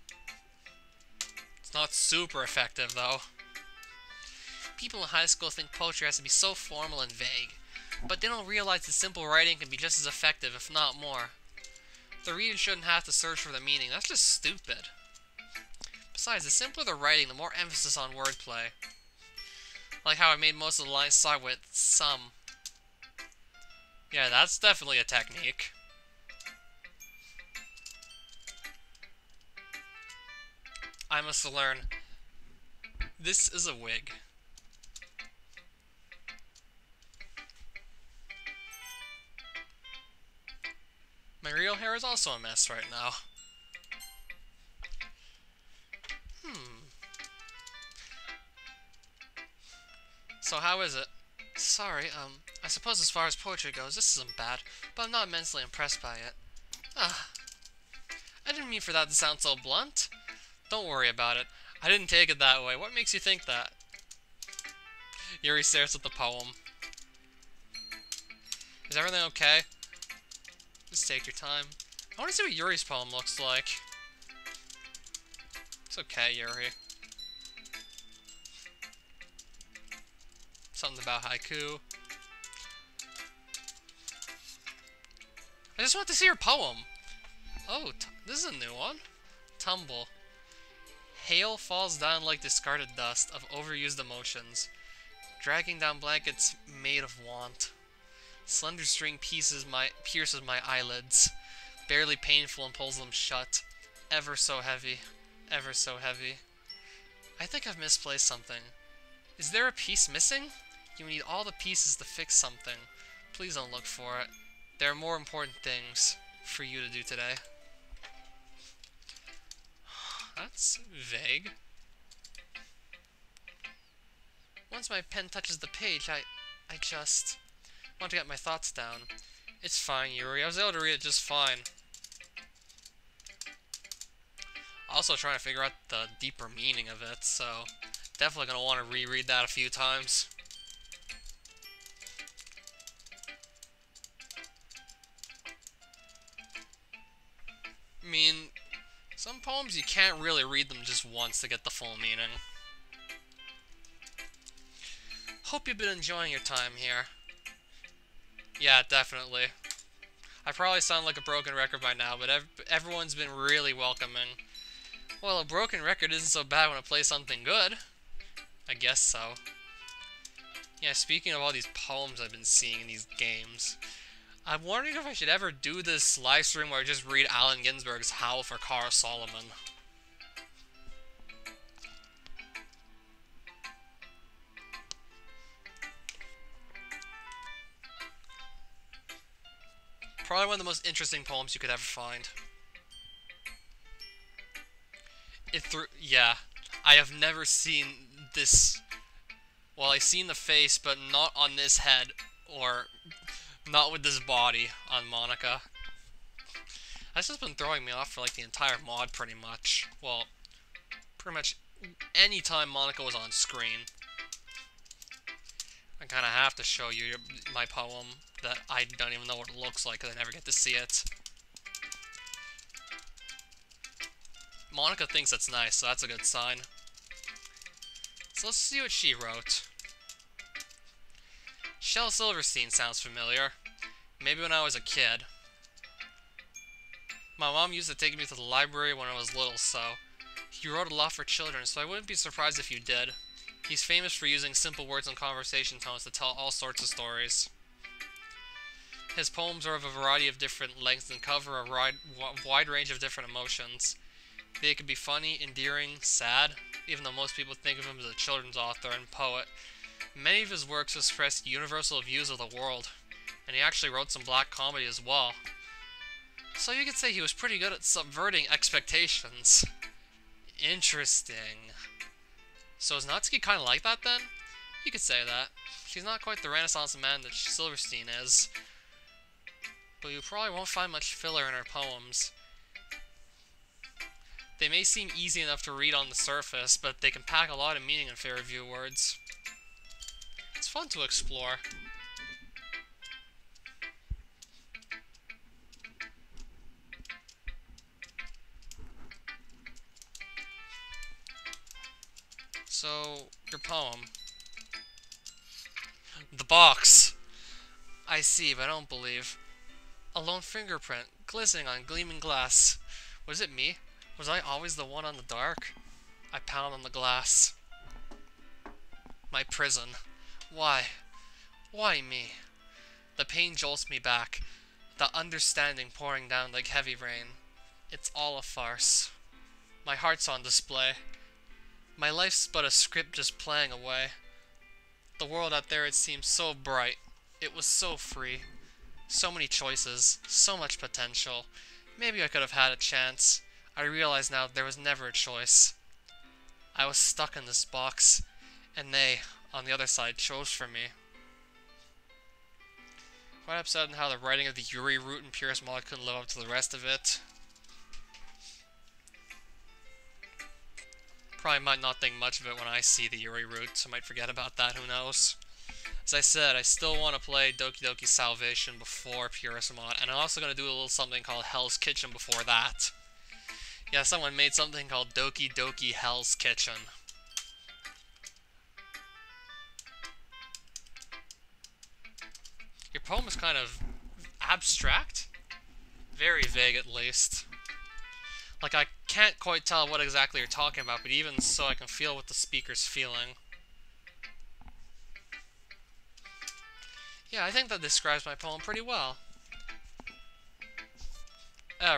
It's not super effective, though. People in high school think poetry has to be so formal and vague, but they don't realize that simple writing can be just as effective, if not more. The reader shouldn't have to search for the meaning. That's just stupid. Besides, the simpler the writing, the more emphasis on wordplay. Like how I made most of the lines start with some. Yeah, that's definitely a technique. I must learn. This is a wig. My real hair is also a mess right now. So how is it? Sorry, I suppose as far as poetry goes, this isn't bad, but I'm not immensely impressed by it. I didn't mean for that to sound so blunt. Don't worry about it. I didn't take it that way. What makes you think that? Yuri stares at the poem. Is everything okay? Just take your time. I want to see what Yuri's poem looks like. It's okay, Yuri. Something about haiku. I just want to see her poem. Oh, this is a new one. Tumble. Hail falls down like discarded dust of overused emotions, dragging down blankets made of want. Slender string pierces my eyelids, barely painful and pulls them shut. Ever so heavy, ever so heavy. I think I've misplaced something. Is there a piece missing? You need all the pieces to fix something. Please don't look for it. There are more important things for you to do today. That's vague. Once my pen touches the page, I just want to get my thoughts down. It's fine, Yuri. I was able to read it just fine. Also trying to figure out the deeper meaning of it, so definitely going to want to reread that a few times. I mean, some poems you can't really read them just once to get the full meaning. Hope you've been enjoying your time here. Yeah, definitely. I probably sound like a broken record by now, but everyone's been really welcoming. Well, a broken record isn't so bad when I play something good. I guess so. Yeah, speaking of all these poems I've been seeing in these games, I'm wondering if I should ever do this live stream where I just read Allen Ginsberg's Howl for Carl Solomon. Probably one of the most interesting poems you could ever find. Yeah, I have never seen this. Well, I've seen the face, but not on this head, or not with this body on Monica. That's just been throwing me off for like the entire mod, pretty much. Well, pretty much any time Monica was on screen. I kind of have to show you my poem that I don't even know what it looks like because I never get to see it. Monica thinks it's nice, so that's a good sign. So let's see what she wrote. Shel Silverstein sounds familiar. Maybe when I was a kid. My mom used to take me to the library when I was little, so he wrote a lot for children, so I wouldn't be surprised if you did. He's famous for using simple words and conversation tones to tell all sorts of stories. His poems are of a variety of different lengths and cover a wide range of different emotions. They could be funny, endearing, sad, even though most people think of him as a children's author and poet. Many of his works express universal views of the world, and he actually wrote some black comedy as well. So you could say he was pretty good at subverting expectations. Interesting. So is Natsuki kind of like that then? You could say that. She's not quite the Renaissance man that Silverstein is, but you probably won't find much filler in her poems. They may seem easy enough to read on the surface, but they can pack a lot of meaning in very few words. It's fun to explore. So, your poem. The box! I see, but I don't believe. A lone fingerprint, glistening on gleaming glass. Was it me? Was I always the one on the dark? I pound on the glass. My prison. Why? Why me? The pain jolts me back. The understanding pouring down like heavy rain. It's all a farce. My heart's on display. My life's but a script just playing away. The world out there, it seems so bright. It was so free. So many choices. So much potential. Maybe I could have had a chance. I realize now there was never a choice. I was stuck in this box, and they, on the other side, chose for me. Quite upset on how the writing of the Yuri route and Purist Mod couldn't live up to the rest of it. Probably might not think much of it when I see the Yuri route, so I might forget about that, who knows. As I said, I still want to play Doki Doki Salvation before Purist Mod, and I'm also going to do a little something called Hell's Kitchen before that. Yeah, someone made something called Doki Doki Hell's Kitchen. Your poem is kind of abstract? Very vague, at least. Like, I can't quite tell what exactly you're talking about, but even so I can feel what the speaker's feeling. Yeah, I think that describes my poem pretty well.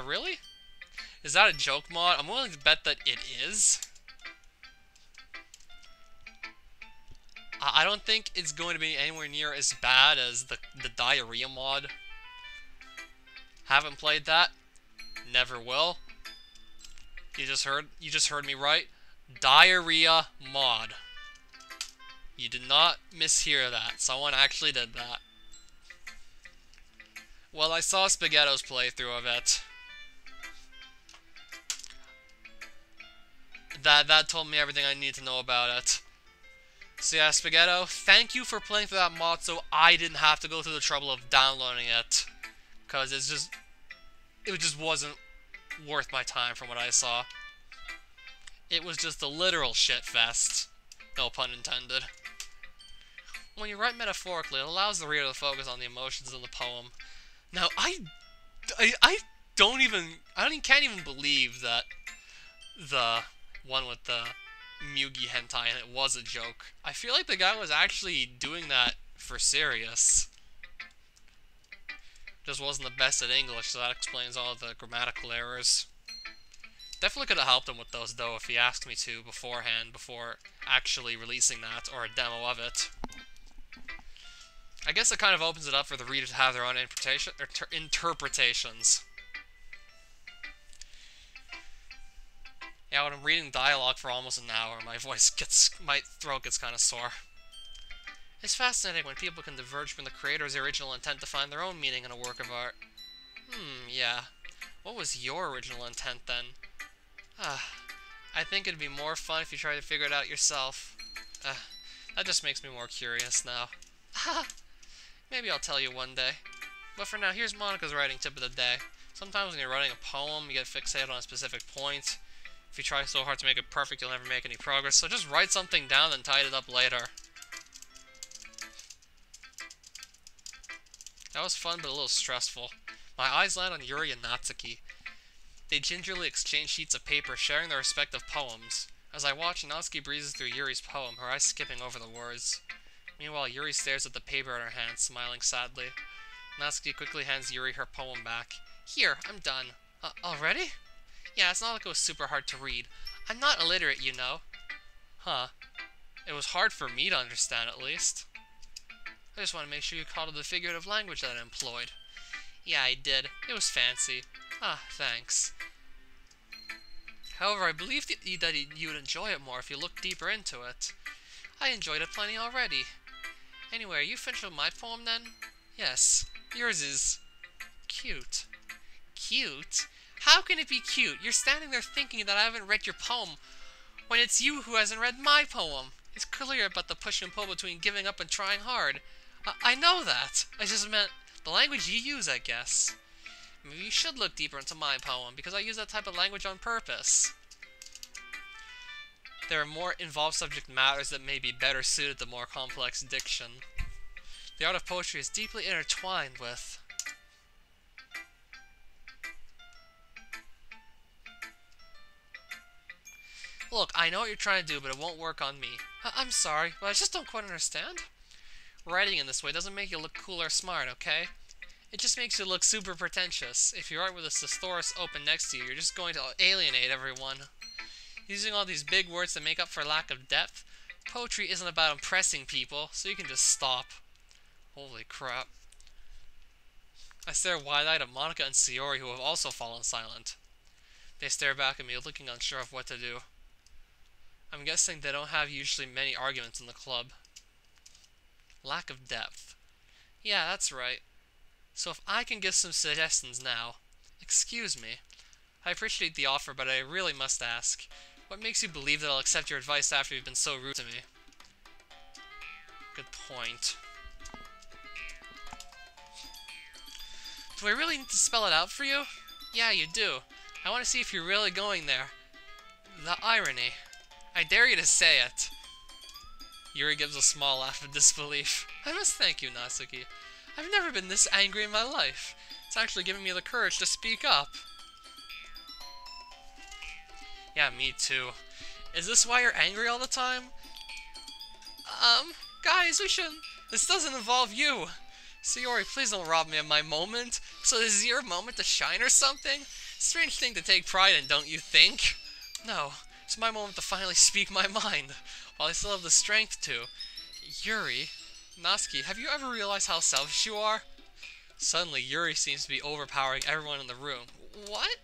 Really? Is that a joke mod? I'm willing to bet that it is. I don't think it's going to be anywhere near as bad as the diarrhea mod. Haven't played that. Never will. You just heard me right. Diarrhea mod. You did not mishear that. Someone actually did that. Well, I saw Spaghetto's playthrough of it. That told me everything I need to know about it. So yeah, Spaghetto, thank you for playing through that mod so I didn't have to go through the trouble of downloading it. Because it just wasn't worth my time from what I saw. It was just a literal shitfest. No pun intended. When you write metaphorically, it allows the reader to focus on the emotions in the poem. Now, I can't even believe that the one with the Mugi hentai and it was a joke. I feel like the guy was actually doing that for serious. Just wasn't the best at English, so that explains all the grammatical errors. Definitely could have helped him with those, though, if he asked me to beforehand, before actually releasing that, or a demo of it. I guess it kind of opens it up for the reader to have their own interpretations. Yeah, when I'm reading dialogue for almost an hour, my throat gets kind of sore. It's fascinating when people can diverge from the creator's original intent to find their own meaning in a work of art. Yeah. What was your original intent, then? I think it'd be more fun if you tried to figure it out yourself. That just makes me more curious now. Maybe I'll tell you one day. But for now, here's Monica's writing tip of the day. Sometimes when you're writing a poem, you get fixated on a specific point. If you try so hard to make it perfect, you'll never make any progress. So just write something down and tidy it up later. That was fun, but a little stressful. My eyes land on Yuri and Natsuki. They gingerly exchange sheets of paper, sharing their respective poems. As I watch, Natsuki breezes through Yuri's poem, her eyes skipping over the words. Meanwhile, Yuri stares at the paper in her hand, smiling sadly. Natsuki quickly hands Yuri her poem back. Here, I'm done. Already? Yeah, it's not like it was super hard to read. I'm not illiterate, you know. Huh. It was hard for me to understand, at least. I just want to make sure you caught on the figurative language that I employed. Yeah, I did. It was fancy. Thanks. However, I believe that you would enjoy it more if you looked deeper into it. I enjoyed it plenty already. Anyway, are you finished with my poem, then? Yes. Yours is... cute. Cute? How can it be cute? You're standing there thinking that I haven't read your poem, when it's you who hasn't read my poem. It's clear about the push and pull between giving up and trying hard. I know that. I just meant the language you use, I guess. Maybe you should look deeper into my poem, because I use that type of language on purpose. There are more involved subject matters that may be better suited to more complex diction. The art of poetry is deeply intertwined with... Look, I know what you're trying to do, but it won't work on me. I'm sorry, but I just don't quite understand. Writing in this way doesn't make you look cool or smart, okay? It just makes you look super pretentious. If you write with a thesaurus open next to you, you're just going to alienate everyone. Using all these big words to make up for lack of depth, poetry isn't about impressing people, so you can just stop. Holy crap. I stare wide-eyed at Monica and Sayori, who have also fallen silent. They stare back at me, looking unsure of what to do. I'm guessing they don't have usually many arguments in the club. Lack of depth. Yeah, that's right. So if I can give some suggestions now. Excuse me. I appreciate the offer, but I really must ask. What makes you believe that I'll accept your advice after you've been so rude to me? Good point. Do I really need to spell it out for you? Yeah, you do. I want to see if you're really going there. The irony. I dare you to say it. Yuri gives a small laugh of disbelief. I must thank you, Natsuki. I've never been this angry in my life. It's actually giving me the courage to speak up. Yeah, me too. Is this why you're angry all the time? Guys, we shouldn't... This doesn't involve you! Sayori, please don't rob me of my moment. So this is your moment to shine or something? Strange thing to take pride in, don't you think? No, it's my moment to finally speak my mind, while I still have the strength to. Yuri, Natsuki, have you ever realized how selfish you are? Suddenly, Yuri seems to be overpowering everyone in the room. What?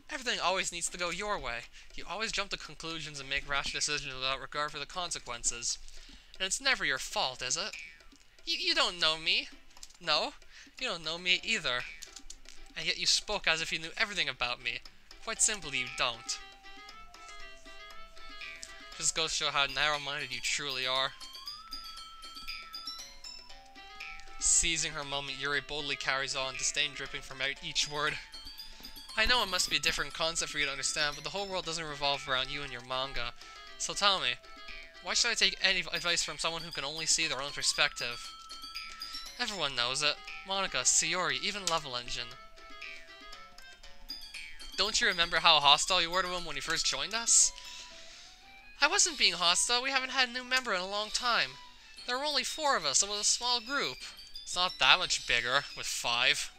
Everything always needs to go your way. You always jump to conclusions and make rash decisions without regard for the consequences. And it's never your fault, is it? You don't know me. No, you don't know me either. And yet you spoke as if you knew everything about me. Quite simply, you don't. Just goes to show how narrow-minded you truly are. Seizing her moment, Yuri boldly carries on, disdain dripping from each word. I know it must be a different concept for you to understand, but the whole world doesn't revolve around you and your manga. So tell me, why should I take any advice from someone who can only see their own perspective? Everyone knows it. Monica, Sayori, even Level Engine. Don't you remember how hostile you were to him when he first joined us? I wasn't being hostile. We haven't had a new member in a long time. There were only 4 of us. It was a small group. It's not that much bigger, with 5.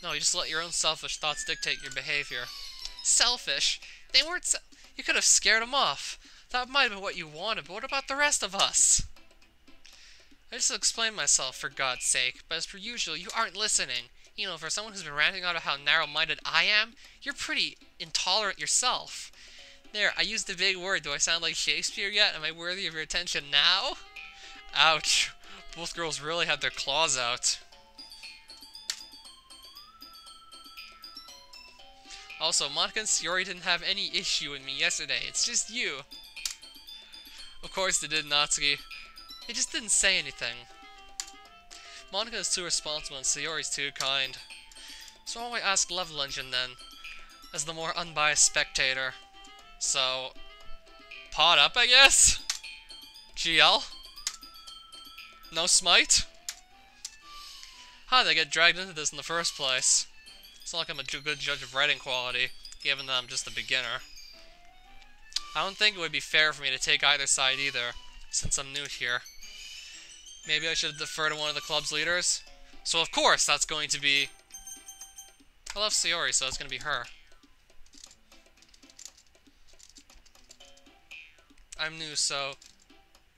No, you just let your own selfish thoughts dictate your behavior. Selfish? They weren't you could have scared them off. That might have been what you wanted, but what about the rest of us? I just explained myself, for God's sake, but as per usual, you aren't listening. You know, for someone who's been ranting about how narrow-minded I am, you're pretty intolerant yourself. There, I used a big word. Do I sound like Shakespeare yet? Am I worthy of your attention now? Ouch. Both girls really had their claws out. Also, Monica and Sayori didn't have any issue with me yesterday. It's just you. Of course they did, Natsuki. They just didn't say anything. Monica is too responsible and Sayori's too kind. So why ask Level Engine then, as the more unbiased spectator? So, pot up, I guess? GL? No smite? How did I get dragged into this in the first place? It's not like I'm a good judge of writing quality, given that I'm just a beginner. I don't think it would be fair for me to take either side either, since I'm new here. Maybe I should defer to one of the club's leaders? So of course that's going to be... I love Sayori, so it's going to be her. I'm new, so...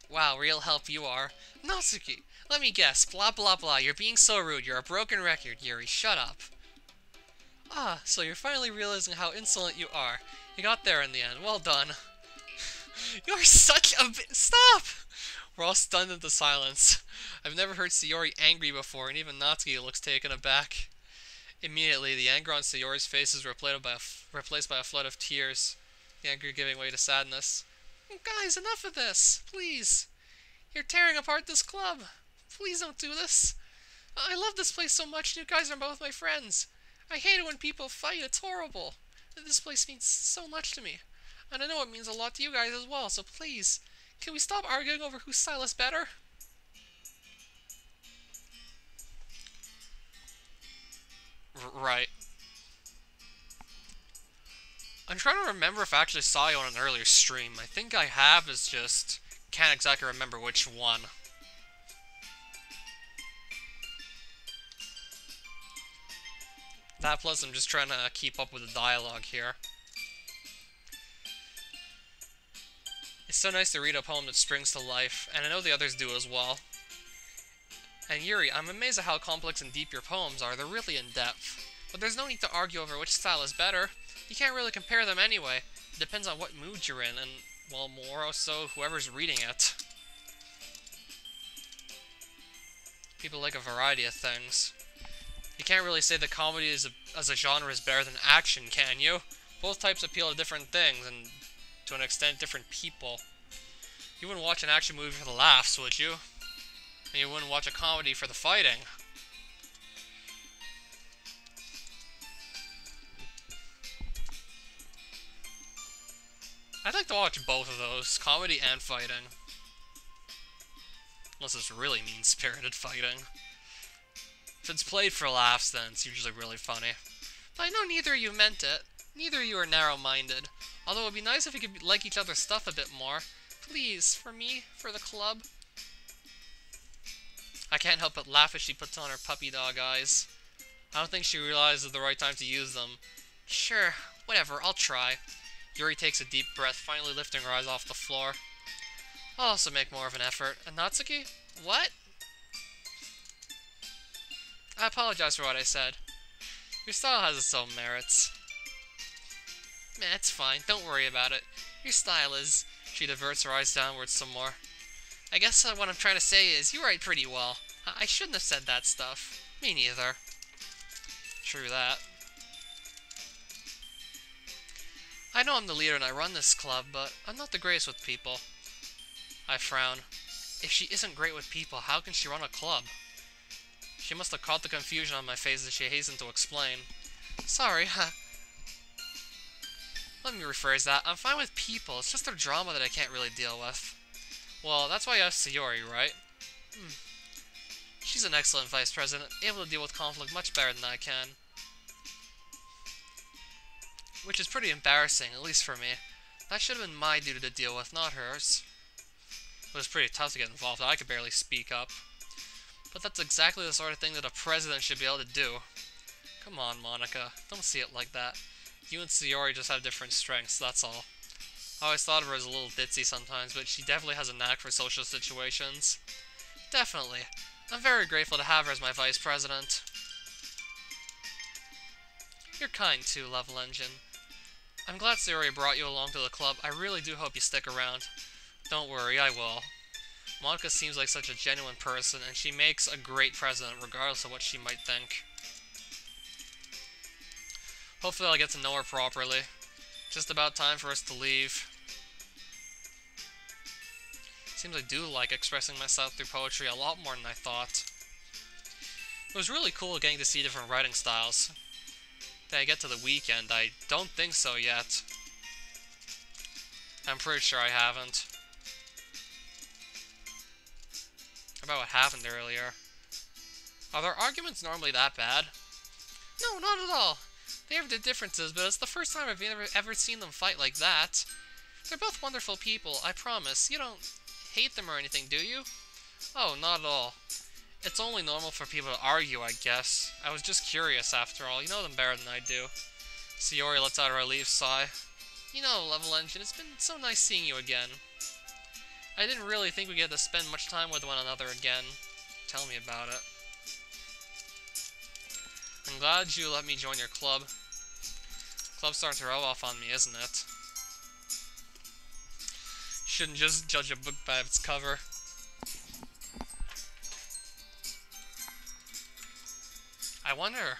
Wow, real help you are. Natsuki, let me guess, blah blah blah, you're being so rude, you're a broken record, Yuri, shut up. Ah, so you're finally realizing how insolent you are. You got there in the end, well done. You're such a stop! We're all stunned into silence. I've never heard Sayori angry before, and even Natsuki looks taken aback. Immediately, the anger on Sayori's face is replaced by a flood of tears, the anger giving way to sadness. Guys, enough of this! Please! You're tearing apart this club! Please don't do this! I love this place so much, you guys are both my friends! I hate it when people fight, it's horrible! This place means so much to me. And I know it means a lot to you guys as well, so please, can we stop arguing over whose style is better? Right. I'm trying to remember if I actually saw you on an earlier stream. I think I have, it's just... can't exactly remember which one. That plus I'm just trying to keep up with the dialogue here. It's so nice to read a poem that springs to life, and I know the others do as well. And Yuri, I'm amazed at how complex and deep your poems are. They're really in-depth. But there's no need to argue over which style is better. You can't really compare them anyway. It depends on what mood you're in, and, well, more or so whoever's reading it. People like a variety of things. You can't really say that comedy as a genre is better than action, can you? Both types appeal to different things, and to an extent, different people. You wouldn't watch an action movie for the laughs, would you? And you wouldn't watch a comedy for the fighting. I'd like to watch both of those, comedy and fighting. Unless it's really mean-spirited fighting. If it's played for laughs, then it's usually really funny. But I know neither of you meant it. Neither of you are narrow-minded. Although it would be nice if we could like each other's stuff a bit more. Please, for me, for the club. I can't help but laugh as she puts on her puppy dog eyes. I don't think she realizes the right time to use them. Sure, whatever, I'll try. Yuri takes a deep breath, finally lifting her eyes off the floor. I'll also make more of an effort. And Natsuki? What? I apologize for what I said. Your style has its own merits. Man, it's fine. Don't worry about it. Your style is... She diverts her eyes downwards some more. I guess what I'm trying to say is, you write pretty well. I shouldn't have said that stuff. Me neither. True that. I know I'm the leader and I run this club, but I'm not the greatest with people. I frown. If she isn't great with people, how can she run a club? She must have caught the confusion on my face as she hastened to explain. Sorry, Let me rephrase that. I'm fine with people, it's just their drama that I can't really deal with. Well, that's why you asked Sayori, right? She's an excellent vice president, able to deal with conflict much better than I can. Which is pretty embarrassing, at least for me. That should have been my duty to deal with, not hers. It was pretty tough to get involved, I could barely speak up. But that's exactly the sort of thing that a president should be able to do. Come on, Monica, don't see it like that. You and Sayori just have different strengths, that's all. I always thought of her as a little ditzy sometimes, but she definitely has a knack for social situations. Definitely. I'm very grateful to have her as my vice president. You're kind too, Level Engine. I'm glad Sayori brought you along to the club. I really do hope you stick around. Don't worry, I will. Monica seems like such a genuine person, and she makes a great president regardless of what she might think. Hopefully I'll get to know her properly. Just about time for us to leave. Seems I do like expressing myself through poetry a lot more than I thought. It was really cool getting to see different writing styles. Did I get to the weekend? I don't think so yet. I'm pretty sure I haven't. About what happened earlier. Are their arguments normally that bad? No, not at all. They have their differences, but it's the first time I've ever seen them fight like that. They're both wonderful people, I promise. You don't hate them or anything, do you? Oh, not at all. It's only normal for people to argue, I guess. I was just curious, after all. You know them better than I do. Sayori lets out a relieved sigh. You know, Level Engine, it's been so nice seeing you again. I didn't really think we'd get to spend much time with one another again. Tell me about it. I'm glad you let me join your club. The club's starting to rub off on me, isn't it? Shouldn't just judge a book by its cover. I wonder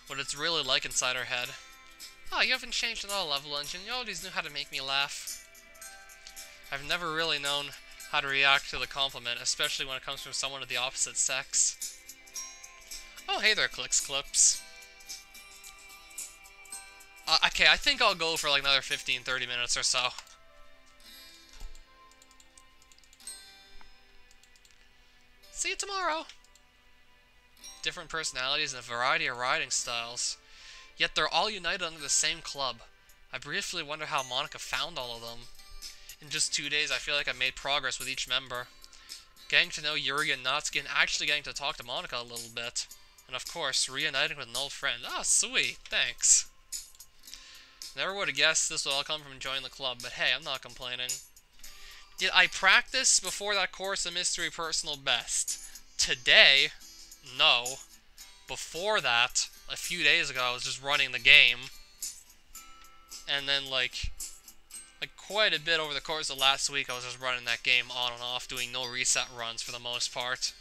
what it's really like inside her head. Oh, you haven't changed at all, Level Engine. You always knew how to make me laugh. I've never really known how to react to the compliment, especially when it comes from someone of the opposite sex. Oh, hey there, Clicks Clips. Okay, I think I'll go for like another 15-30 minutes or so. See you tomorrow! Different personalities and a variety of riding styles. Yet they're all united under the same club. I briefly wonder how Monica found all of them. In just 2 days, I feel like I made progress with each member. Getting to know Yuri and Natsuki and actually getting to talk to Monica a little bit. And of course, reuniting with an old friend. Ah, sweet, thanks. Never would have guessed this would all come from joining the club, but hey, I'm not complaining. Did I practice before that course of mystery personal best? Today? No. Before that, a few days ago, I was just running the game. And then, like quite a bit over the course of last week, I was just running that game on and off, doing no reset runs for the most part.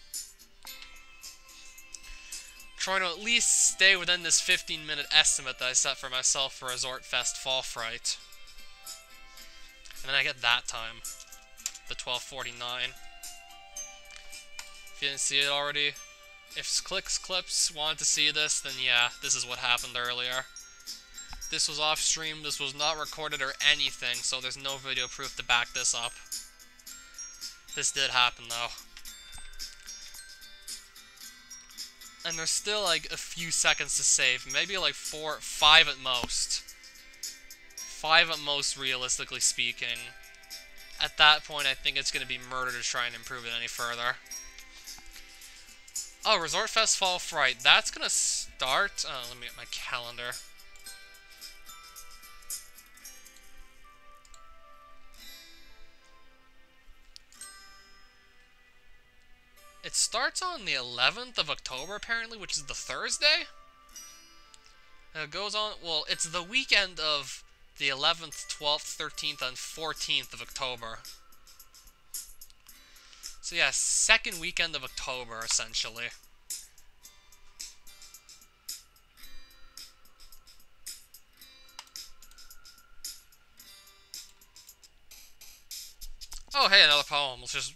Trying to at least stay within this 15-minute estimate that I set for myself for Resort Fest Fall Fright. And then I get that time. The 12:49. If you didn't see it already, if Clicks Clips wanted to see this, then yeah, this is what happened earlier. This was off stream, this was not recorded or anything, so there's no video proof to back this up. This did happen though. And there's still like a few seconds to save. Maybe like 4, 5 at most. 5 at most, realistically speaking. At that point, I think it's going to be murder to try and improve it any further. Oh, Resort Fest Fall Fright. That's going to start... Oh, let me get my calendar. It starts on the 11th of October, apparently, which is the Thursday? And it goes on... Well, it's the weekend of the 11th, 12th, 13th, and 14th of October. So yeah, second weekend of October, essentially. Oh, hey, another poem. Let's just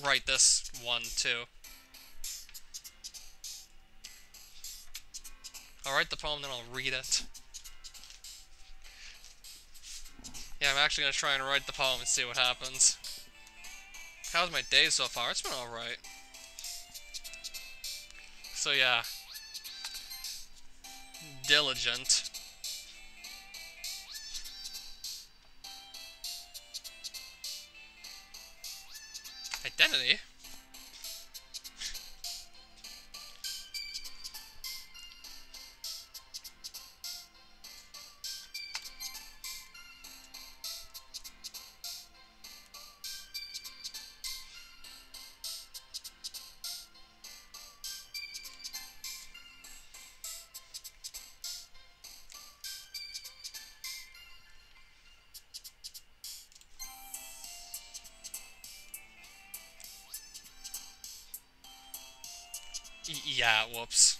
write this one, too. I'll write the poem, then I'll read it. Yeah, I'm actually going to try and write the poem and see what happens. How's my day so far? It's been alright. So yeah. Diligent. Identity? Yeah, whoops.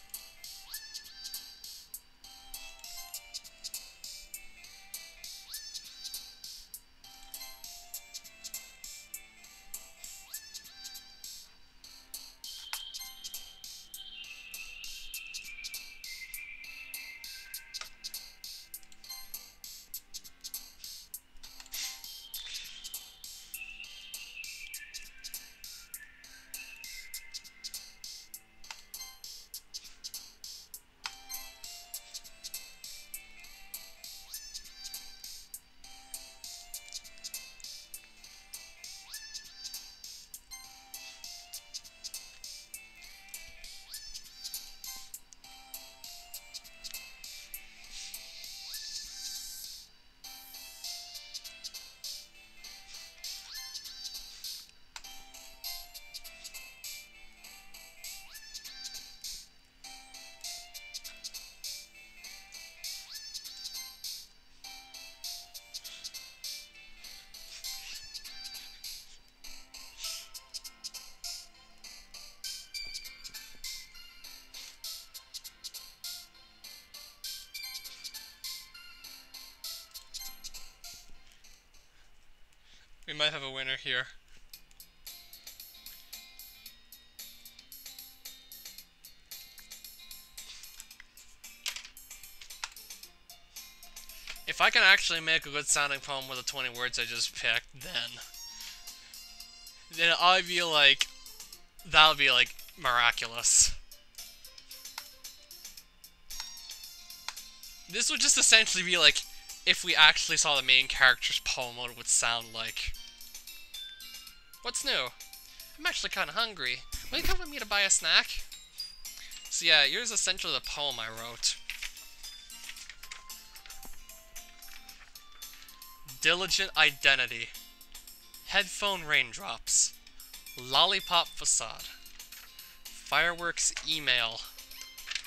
We might have a winner here. If I can actually make a good sounding poem with the 20 words I just picked, then I feel like that would be like miraculous. This would just essentially be like if we actually saw the main character's poem, what it would sound like. What's new? I'm actually kind of hungry. Will you come with me to buy a snack? So yeah, here's essentially the poem I wrote. Diligent identity. Headphone raindrops. Lollipop facade. Fireworks email.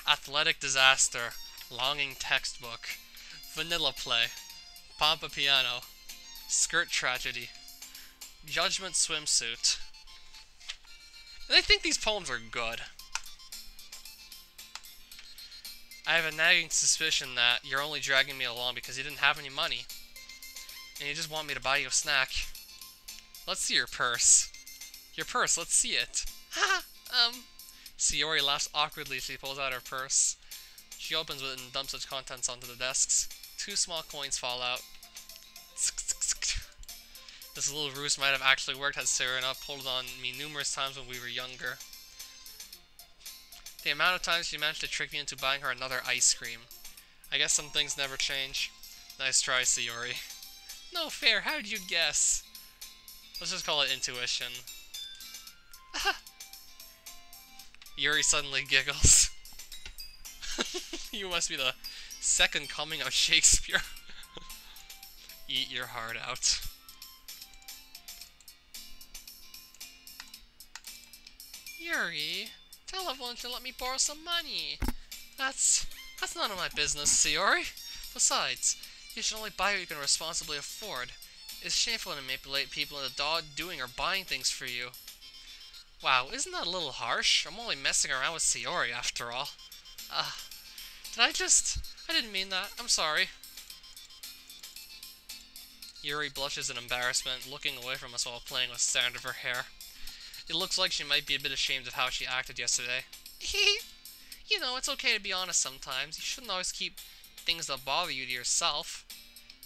Athletic disaster. Longing textbook. Vanilla play. Pampa piano. Skirt tragedy. Judgment swimsuit. And I think these poems are good. I have a nagging suspicion that you're only dragging me along because you didn't have any money. And you just want me to buy you a snack. Let's see your purse. Your purse, let's see it. Ha! Sayori laughs awkwardly as she pulls out her purse. She opens it and dumps its contents onto the desks. 2 small coins fall out. This little ruse might have actually worked, had Serena pulled on me numerous times when we were younger. The amount of times she managed to trick me into buying her another ice cream. I guess some things never change. Nice try, Sayori. No fair, how did you guess? Let's just call it intuition. Yuri suddenly giggles. You must be the second coming of Shakespeare. Eat your heart out. Yuri, tell everyone to let me borrow some money. That's none of my business, Sayori. Besides, you should only buy what you can responsibly afford. It's shameful to manipulate people into doing or buying things for you. Wow, isn't that a little harsh? I'm only messing around with Sayori after all. I didn't mean that. I'm sorry. Yuri blushes in embarrassment, looking away from us while playing with sand of her hair. It looks like she might be a bit ashamed of how she acted yesterday. You know, it's okay to be honest sometimes. You shouldn't always keep things that bother you to yourself.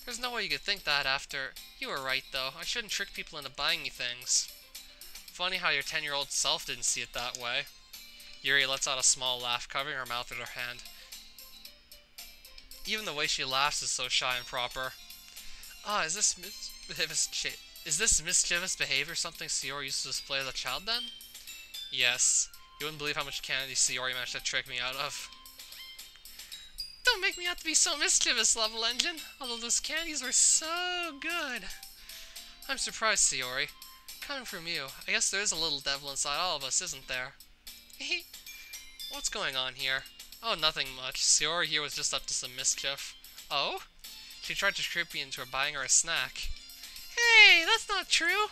There's no way you could think that after. You were right, though. I shouldn't trick people into buying you things. Funny how your 10-year-old self didn't see it that way. Yuri lets out a small laugh, covering her mouth with her hand. Even the way she laughs is so shy and proper. Is this mischievous behavior something Sayori used to display as a child then? Yes. You wouldn't believe how much candy Sayori managed to trick me out of. Don't make me out to be so mischievous, Level Engine. Although those candies were so good. I'm surprised, Sayori. Coming from you, I guess there is a little devil inside all of us, isn't there? What's going on here? Oh, nothing much. Sayori here was just up to some mischief. Oh? She tried to trick me into buying her a snack. Hey, that's not true!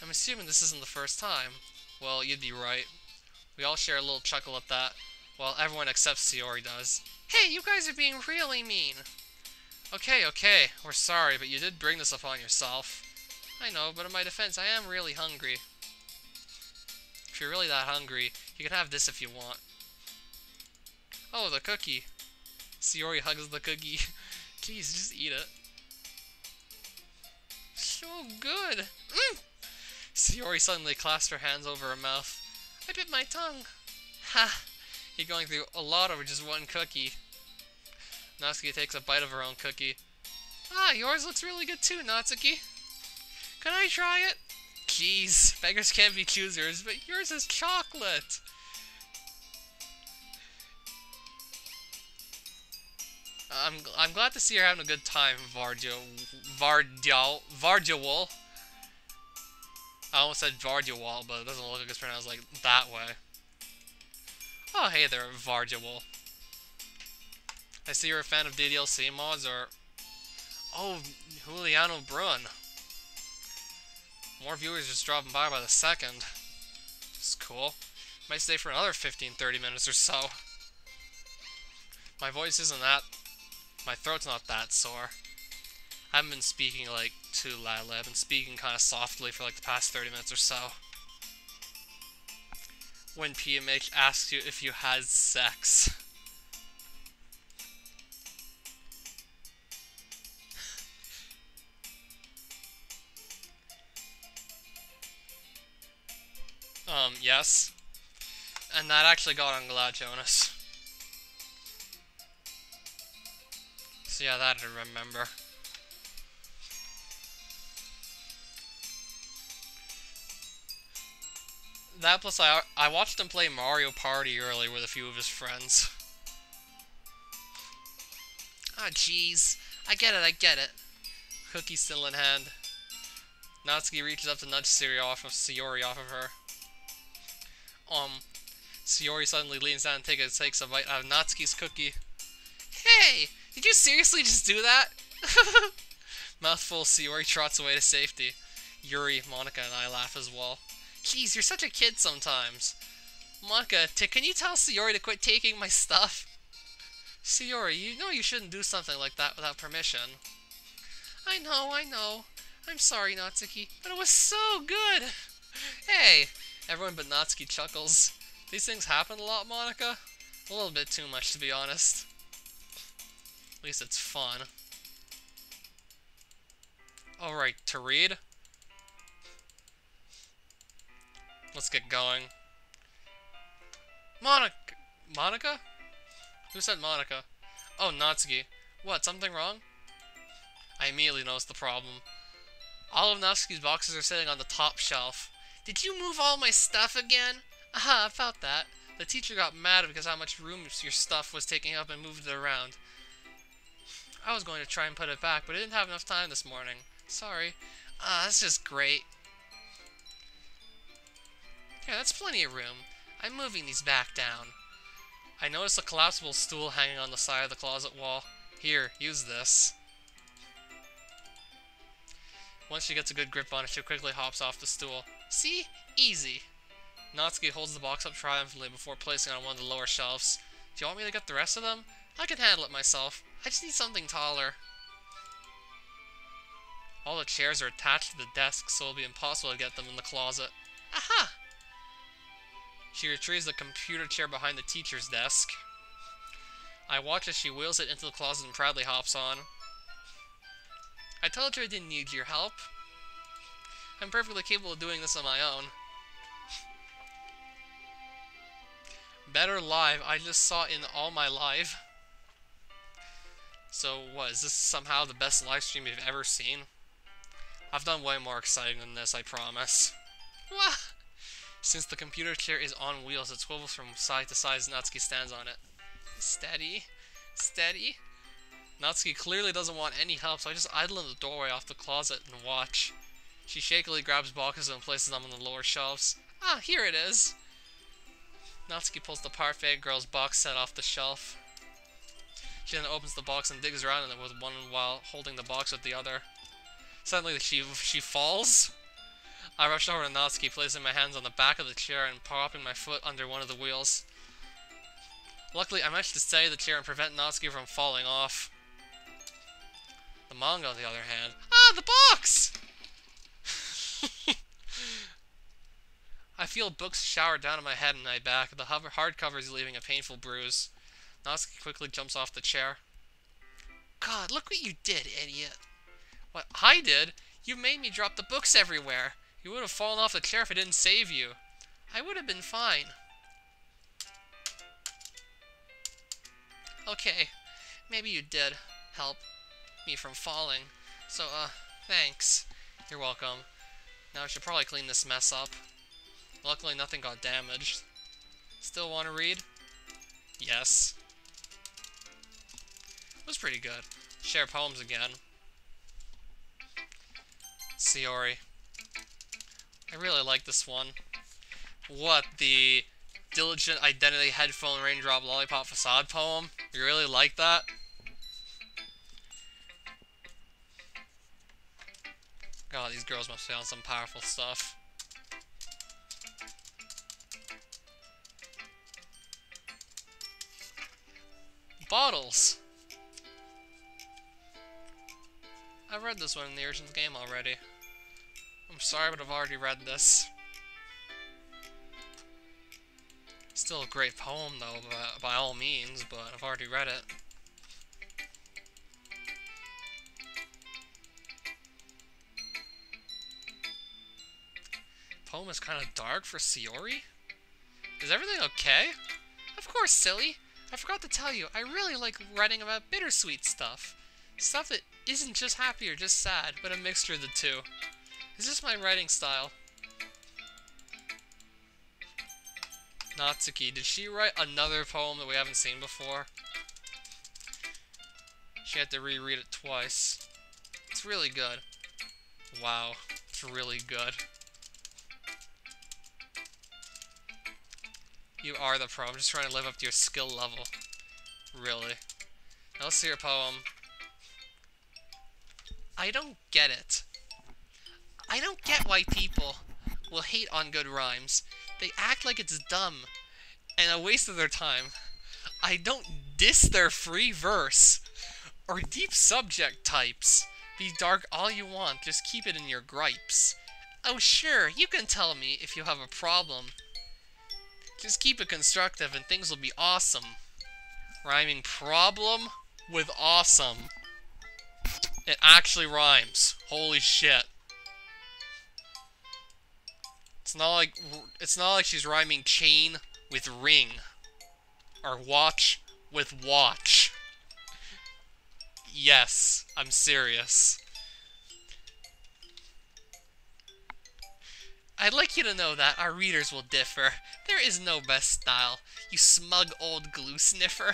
I'm assuming this isn't the first time. Well, you'd be right. We all share a little chuckle at that. Well, everyone except Sayori does. Hey, you guys are being really mean! Okay, we're sorry, but you did bring this upon yourself. I know, but in my defense, I am really hungry. If you're really that hungry, you can have this if you want. Oh, the cookie. Sayori hugs the cookie. Jeez, just eat it. So good! Sayori suddenly clasped her hands over her mouth. I bit my tongue. Ha! You're going through a lot over just one cookie. Natsuki takes a bite of her own cookie. Yours looks really good too, Natsuki. Can I try it? Jeez, beggars can't be choosers, but yours is chocolate. I'm glad to see you're having a good time, Vardyawal. I almost said Vardyawal, but it doesn't look like it's pronounced like that way. Oh, hey there, Vardyawal. I see you're a fan of DDLC mods, or... Oh, Juliano Bruin. More viewers just dropping by the second. It's cool. Might stay for another 15-30 minutes or so. My voice isn't that... My throat's not that sore. I haven't been speaking, like, too loudly. I've been speaking kind of softly for, like, the past 30 minutes or so. When PMH asks you if you had sex. Yes. And that actually got on Glad Jonas. So yeah, that I remember. That plus I watched him play Mario Party earlier with a few of his friends. Ah, jeez. I get it. Cookie still in hand. Natsuki reaches up to nudge Sayori off of her. Sayori suddenly leans down and takes a bite out of Natsuki's cookie. Hey! Did you seriously just do that? Mouthful, Sayori trots away to safety. Yuri, Monica, and I laugh as well. Jeez, you're such a kid sometimes. Monica, can you tell Sayori to quit taking my stuff? Sayori, you know you shouldn't do something like that without permission. I know. I'm sorry, Natsuki, but it was so good! Hey! Everyone but Natsuki chuckles. These things happen a lot, Monica? A little bit too much, to be honest. At least it's fun. Alright, to read? Let's get going. Monica? Monica? Who said Monica? Oh, Natsuki. What, something wrong? I immediately noticed the problem. All of Natsuki's boxes are sitting on the top shelf. Did you move all my stuff again? Aha, about that. The teacher got mad because how much room your stuff was taking up and moved it around. I was going to try and put it back, but I didn't have enough time this morning. Sorry. That's just great. Yeah, that's plenty of room. I'm moving these back down. I noticed a collapsible stool hanging on the side of the closet wall. Here, use this. Once she gets a good grip on it, she quickly hops off the stool. See? Easy. Natsuki holds the box up triumphantly before placing it on one of the lower shelves. Do you want me to get the rest of them? I can handle it myself. I just need something taller. All the chairs are attached to the desk, so it'll be impossible to get them in the closet. Aha! She retrieves the computer chair behind the teacher's desk. I watch as she wheels it into the closet and proudly hops on. I told you I didn't need your help. I'm perfectly capable of doing this on my own. Better live, I just saw in all my live. So what, is this somehow the best live stream you've ever seen? I've done way more exciting than this, I promise. Wah! Since the computer chair is on wheels, it swivels from side to side as Natsuki stands on it. Steady. Steady. Natsuki clearly doesn't want any help, so I just idle in the doorway off the closet and watch. She shakily grabs boxes and places them on the lower shelves. Ah, here it is! Natsuki pulls the Parfait Girl's box set off the shelf. She then opens the box and digs around in it with one while holding the box with the other. Suddenly she falls. I rush over to Natsuki, placing my hands on the back of the chair and propping my foot under one of the wheels. Luckily, I managed to steady the chair and prevent Natsuki from falling off. The manga, on the other hand... Ah, the box! I feel books shower down on my head and my back. The hardcover is leaving a painful bruise. Natsuki quickly jumps off the chair. God, look what you did, idiot. What I did? You made me drop the books everywhere. You would have fallen off the chair if I didn't save you. I would have been fine. Okay, maybe you did help me from falling. So, thanks. You're welcome. Now I should probably clean this mess up. Luckily, nothing got damaged. Still want to read? Yes. It was pretty good. Share poems again. Sayori. I really like this one. What, the Diligent Identity Headphone Raindrop Lollipop Facade poem? You really like that? God, these girls must be on some powerful stuff. Bottles! I've read this one in the original game already. I'm sorry, but I've already read this. Still a great poem, though, by all means, but I've already read it. Poem is kind of dark for Sayori? Is everything okay? Of course, silly! I forgot to tell you, I really like writing about bittersweet stuff. Stuff that isn't just happy or just sad, but a mixture of the two. It's just my writing style. Natsuki, did she write another poem that we haven't seen before? She had to reread it twice. It's really good. Wow, it's really good. You are the pro. I'm just trying to live up to your skill level. Really. Now let's see your poem. I don't get it. I don't get why people will hate on good rhymes. They act like it's dumb and a waste of their time. I don't diss their free verse or deep subject types. Be dark all you want, just keep it in your gripes. Oh sure, you can tell me if you have a problem. Just keep it constructive and things will be awesome. Rhyming problem with awesome. It actually rhymes. Holy shit. It's not like she's rhyming chain with ring. Or watch with watch. Yes, I'm serious. I'd like you to know that our readers will differ. There is no best style, you smug old glue sniffer.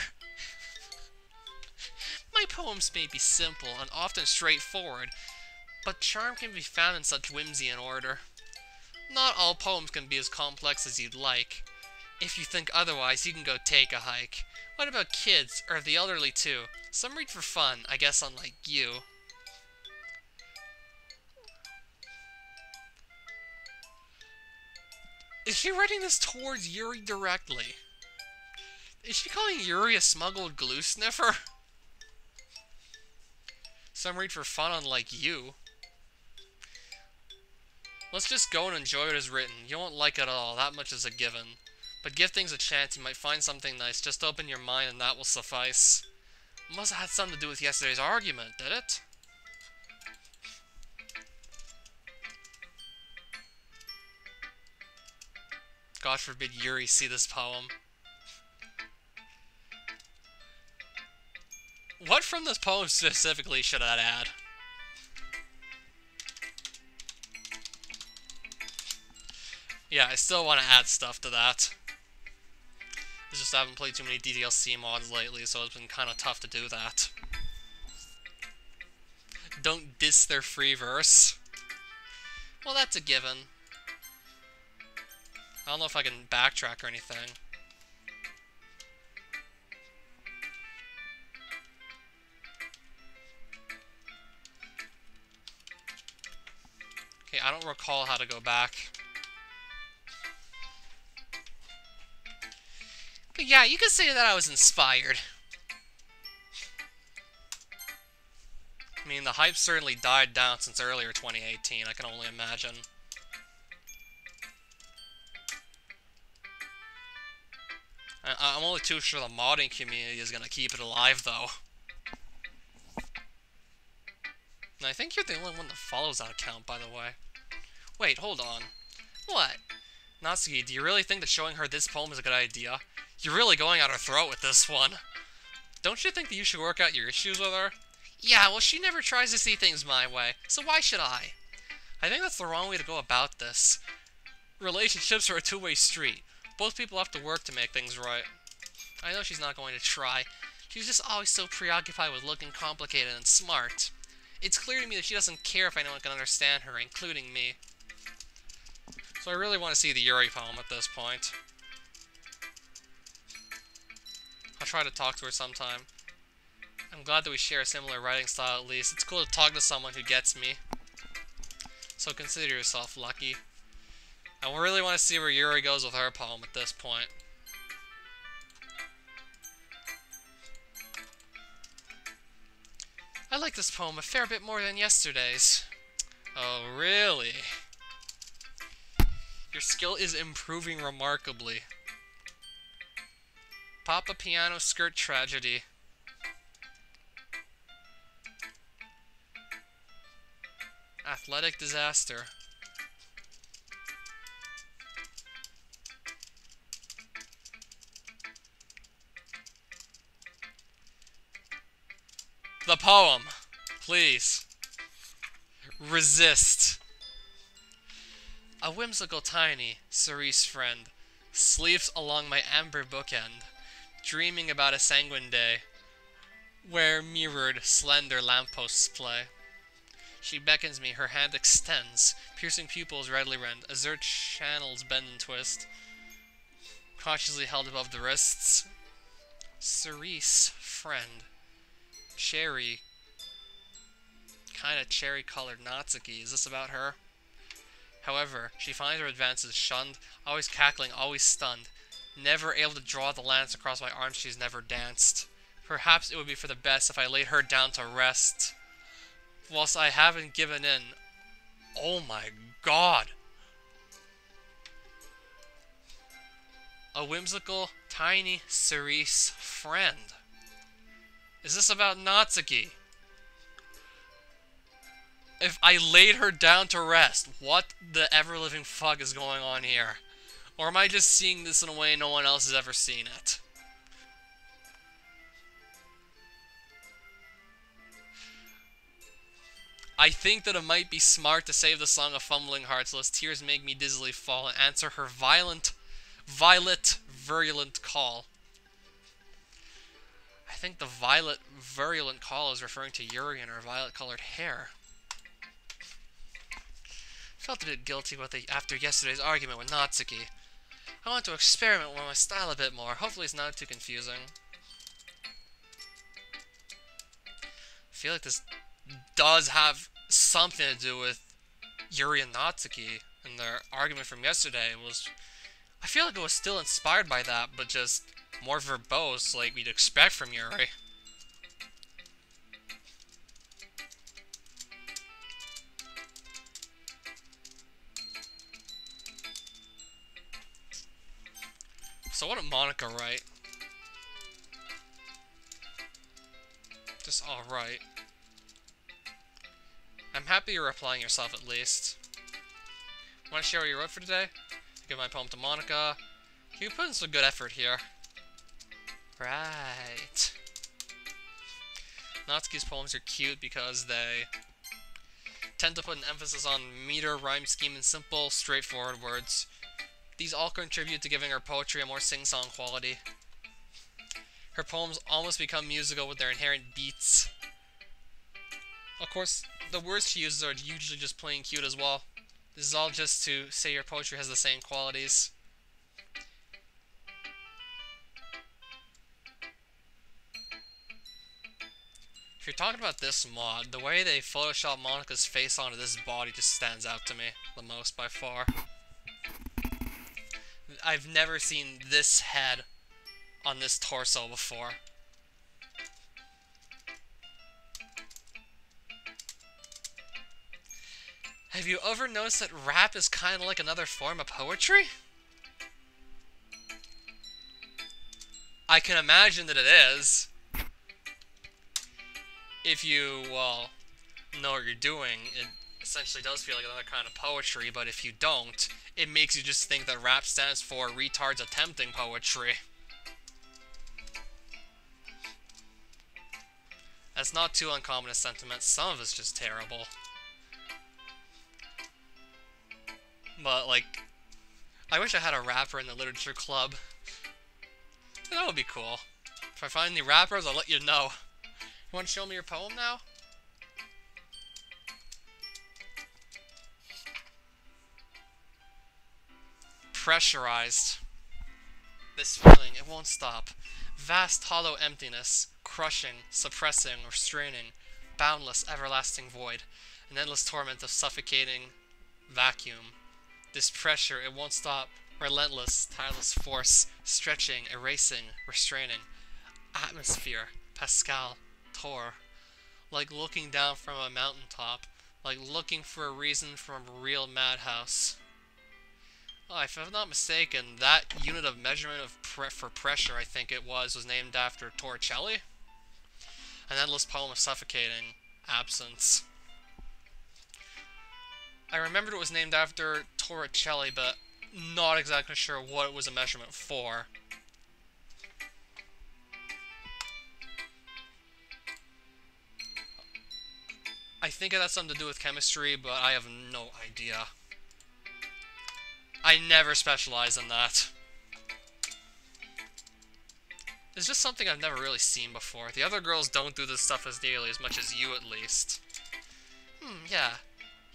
My poems may be simple and often straightforward, but charm can be found in such whimsy and order. Not all poems can be as complex as you'd like. If you think otherwise, you can go take a hike. What about kids, or the elderly too? Some read for fun, I guess unlike you. Is she writing this towards Yuri directly? Is she calling Yuri a smuggled glue sniffer? Some read for fun unlike you. Let's just go and enjoy what is written. You won't like it at all, that much is a given. But give things a chance, you might find something nice. Just open your mind and that will suffice. It must have had something to do with yesterday's argument, did it? God forbid Yuri see this poem. What from this poem specifically should I add? Yeah, I still want to add stuff to that. It's just I haven't played too many DDLC mods lately, so it's been kind of tough to do that. Don't diss their free verse. Well, that's a given. I don't know if I can backtrack or anything. Okay, I don't recall how to go back. But yeah, you could say that I was inspired. I mean, the hype certainly died down since earlier 2018, I can only imagine. I'm only too sure the modding community is gonna keep it alive, though. And I think you're the only one that follows that account, by the way. Wait, hold on. What? Natsuki, do you really think that showing her this poem is a good idea? You're really going at her throat with this one. Don't you think that you should work out your issues with her? Yeah, well, she never tries to see things my way, so why should I? I think that's the wrong way to go about this. Relationships are a two-way street. Both people have to work to make things right. I know she's not going to try. She's just always so preoccupied with looking complicated and smart. It's clear to me that she doesn't care if anyone can understand her, including me. So I really want to see the Yuri poem at this point. I'll try to talk to her sometime. I'm glad that we share a similar writing style at least. It's cool to talk to someone who gets me. So consider yourself lucky. I really want to see where Yuri goes with her poem at this point. I like this poem a fair bit more than yesterday's. Oh, really? Your skill is improving remarkably. Papa Piano Skirt Tragedy. Athletic Disaster. The poem. Please. Resist. A whimsical tiny cerise friend sleeps along my amber bookend, dreaming about a sanguine day, where mirrored slender lampposts play. She beckons me, her hand extends, piercing pupils redly rend, azure channels bend and twist, cautiously held above the wrists. Cerise friend. Cherry. Kinda cherry-colored Natsuki. Is this about her? However, she finds her advances shunned, always cackling, always stunned. Never able to draw the lance across my arms, she's never danced. Perhaps it would be for the best if I laid her down to rest. Whilst I haven't given in. Oh my god! A whimsical, tiny cerise friend. Is this about Natsuki? If I laid her down to rest, what the ever-living fuck is going on here? Or am I just seeing this in a way no one else has ever seen it? I think that it might be smart to save the song of Fumbling Hearts, lest tears make me dizzily fall, and answer her violet, virulent call. I think the violet, virulent call is referring to Yuri and her violet-colored hair. Felt a bit guilty after yesterday's argument with Natsuki. I want to experiment with my style a bit more. Hopefully it's not too confusing. I feel like this does have something to do with Yuri and Natsuki, and their argument from yesterday was... I feel like it was still inspired by that, but just more verbose, like we'd expect from Yuri. So what did Monica write? Just alright. I'm happy you're replying yourself at least. Want to share what you wrote for today? Give my poem to Monica. You put in some good effort here. Right. Natsuki's poems are cute because they tend to put an emphasis on meter, rhyme scheme, and simple, straightforward words. These all contribute to giving her poetry a more sing-song quality. Her poems almost become musical with their inherent beats. Of course, the words she uses are usually just plain cute as well. This is all just to say your poetry has the same qualities. If you're talking about this mod, the way they Photoshop Monica's face onto this body just stands out to me the most by far. I've never seen this head on this torso before. Have you ever noticed that rap is kind of like another form of poetry? I can imagine that it is. If you, well, know what you're doing, it essentially does feel like another kind of poetry, but if you don't, it makes you just think that rap stands for retards attempting poetry. That's not too uncommon a sentiment. Some of it's just terrible. But, like, I wish I had a rapper in the literature club. That would be cool. If I find any rappers, I'll let you know. You want to show me your poem now? Pressurized. This feeling, it won't stop. Vast hollow emptiness, crushing, suppressing, restraining, boundless, everlasting void, an endless torment of suffocating vacuum. This pressure, it won't stop. Relentless, tireless force, stretching, erasing, restraining. Atmosphere, Pascal, Tor. Like looking down from a mountaintop. Like looking for a reason from a real madhouse. Oh, if I'm not mistaken, that unit of measurement for pressure, I think it was named after Torricelli. An endless poem of suffocating absence. I remembered it was named after Torricelli, but not exactly sure what it was a measurement for. I think it has something to do with chemistry, but I have no idea. I never specialize in that. It's just something I've never really seen before. The other girls don't do this stuff as nearly as much as you, at least. Yeah.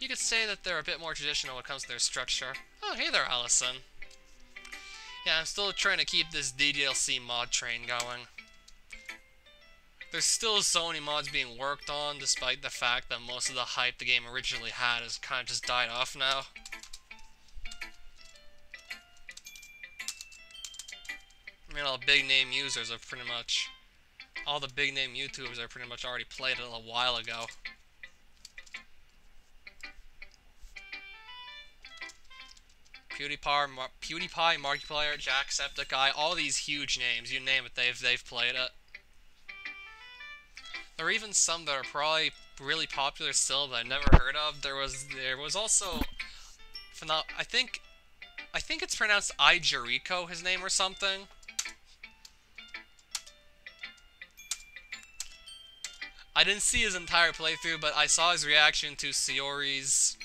You could say that they're a bit more traditional when it comes to their structure. Oh, hey there, Allison. Yeah, I'm still trying to keep this DDLC mod train going. There's still so many mods being worked on, despite the fact that most of the hype the game originally had has kind of just died off now. I mean, all the big name users are pretty much... all the big name YouTubers are pretty much already played it a while ago. PewDiePie, Markiplier, Jacksepticeye, all these huge names, you name it, they've played it. There are even some that are probably really popular still that I've never heard of. There was also, I think I think it's pronounced Ijuriko, his name or something. I didn't see his entire playthrough, but I saw his reaction to Sayori's...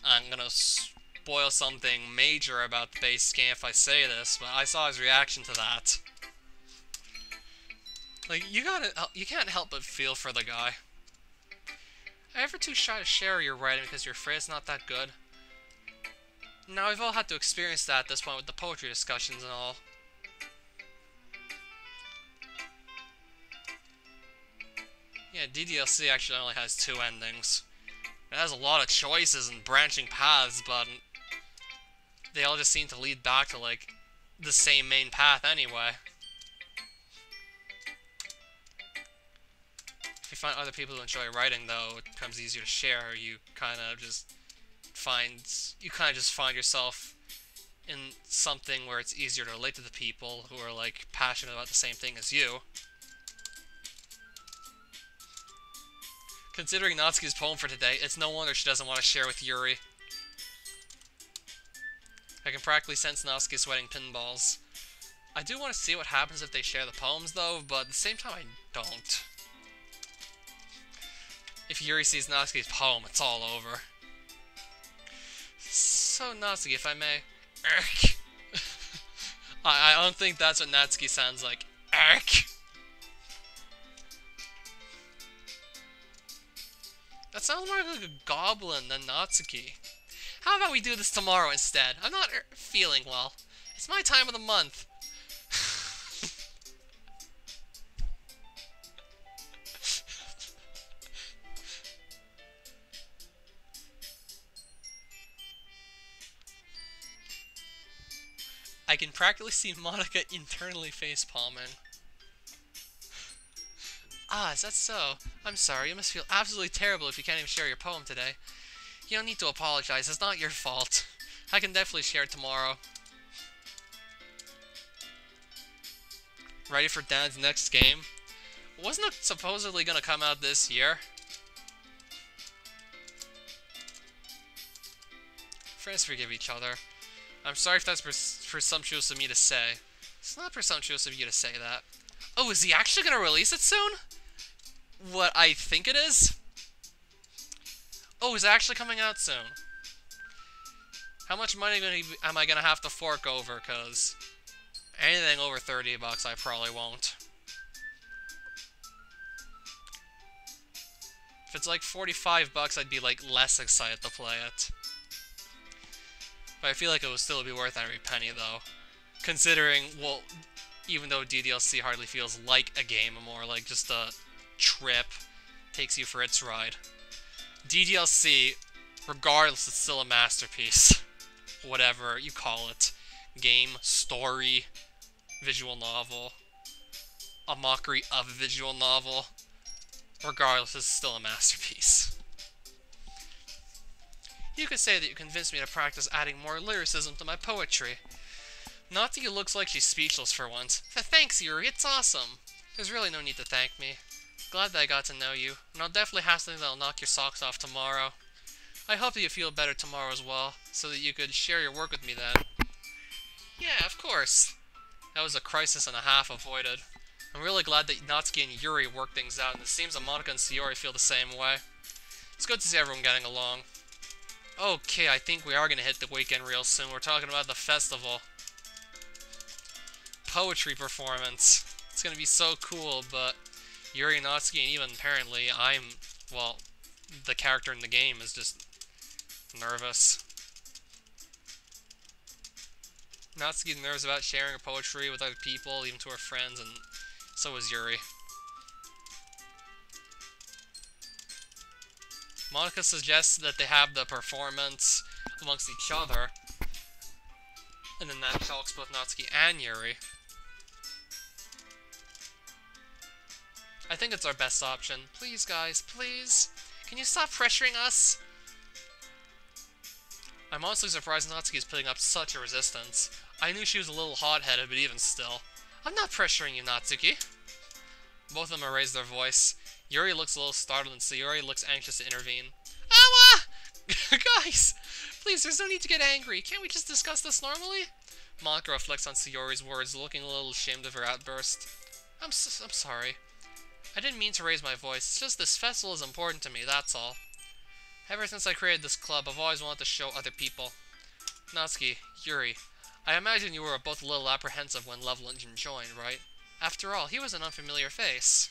I'm gonna spoil something major about the base game if I say this, but I saw his reaction to that. Like, you can't help but feel for the guy. Are you ever too shy to share your writing because you're afraid it's not that good? Now, we've all had to experience that at this point with the poetry discussions and all. Yeah, DDLC actually only has 2 endings. It has a lot of choices and branching paths, but they all just seem to lead back to, like, the same main path anyway. If you find other people who enjoy writing, though, it becomes easier to share. You kind of just find yourself in something where it's easier to relate to the people who are, like, passionate about the same thing as you. Considering Natsuki's poem for today, it's no wonder she doesn't want to share with Yuri. I can practically sense Natsuki sweating pinballs. I do want to see what happens if they share the poems, though, but at the same time, I don't. If Yuri sees Natsuki's poem, it's all over. So, Natsuki, if I may... Erk. I don't think that's what Natsuki sounds like. Erk. That sounds more like a goblin than Natsuki. How about we do this tomorrow instead? I'm not feeling well. It's my time of the month. I can practically see Monica internally facepalming. Ah, is that so? I'm sorry, you must feel absolutely terrible if you can't even share your poem today. You don't need to apologize, it's not your fault. I can definitely share it tomorrow. Ready for Dan's next game? Wasn't it supposedly gonna come out this year? Friends forgive each other. I'm sorry if that's presumptuous of me to say. It's not presumptuous of you to say that. Oh, is he actually gonna release it soon? What I think it is? Oh, is it actually coming out soon? How much money am I gonna have to fork over? Cause anything over $30, I probably won't. If it's like $45, I'd be like less excited to play it. But I feel like it would still be worth every penny, though. Considering, well, even though DDLC hardly feels like a game, more like just a trip, takes you for its ride. DDLC, regardless, it's still a masterpiece. Whatever you call it. Game, story, visual novel, a mockery of a visual novel. Regardless, it's still a masterpiece. You could say that you convinced me to practice adding more lyricism to my poetry. Natsuki looks like she's speechless for once. Thanks, Yuri, it's awesome. There's really no need to thank me. Glad that I got to know you, and I'll definitely have something that'll knock your socks off tomorrow. I hope that you feel better tomorrow as well, so that you could share your work with me then. Yeah, of course. That was a crisis and a half avoided. I'm really glad that Natsuki and Yuri worked things out, and it seems that Monica and Sayori feel the same way. It's good to see everyone getting along. Okay, I think we are going to hit the weekend real soon. We're talking about the festival. Poetry performance. It's going to be so cool, but Yuri, Natsuki, and even apparently well, the character in the game is just nervous. Natsuki's nervous about sharing her poetry with other people, even to her friends, and so is Yuri. Monica suggests that they have the performance amongst each other, and then that talks both Natsuki and Yuri. I think it's our best option. Please, guys, please. Can you stop pressuring us? I'm honestly surprised Natsuki is putting up such a resistance. I knew she was a little hot-headed, but even still. I'm not pressuring you, Natsuki. Both of them raise their voice. Yuri looks a little startled, and Sayori looks anxious to intervene. Awa! Guys! Please, there's no need to get angry. Can't we just discuss this normally? Monica reflects on Sayori's words, looking a little ashamed of her outburst. I'm sorry. I didn't mean to raise my voice. It's just this festival is important to me, that's all. Ever since I created this club, I've always wanted to show other people. Natsuki, Yuri, I imagine you were both a little apprehensive when Love Luncheon joined, right? After all, he was an unfamiliar face.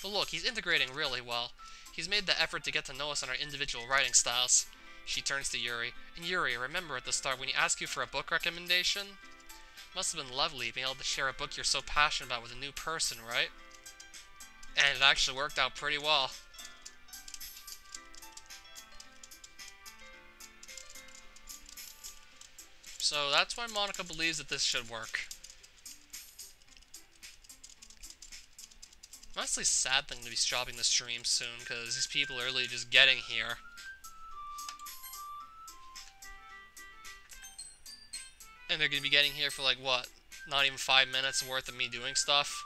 But look, he's integrating really well. He's made the effort to get to know us on our individual writing styles. She turns to Yuri. And Yuri, remember at the start when he asked you for a book recommendation? Must have been lovely being able to share a book you're so passionate about with a new person, right? And it actually worked out pretty well. So that's why Monica believes that this should work. Honestly, sad thing to be stopping the stream soon, because these people are really just getting here. And they're going to be getting here for like, what? Not even 5 minutes worth of me doing stuff.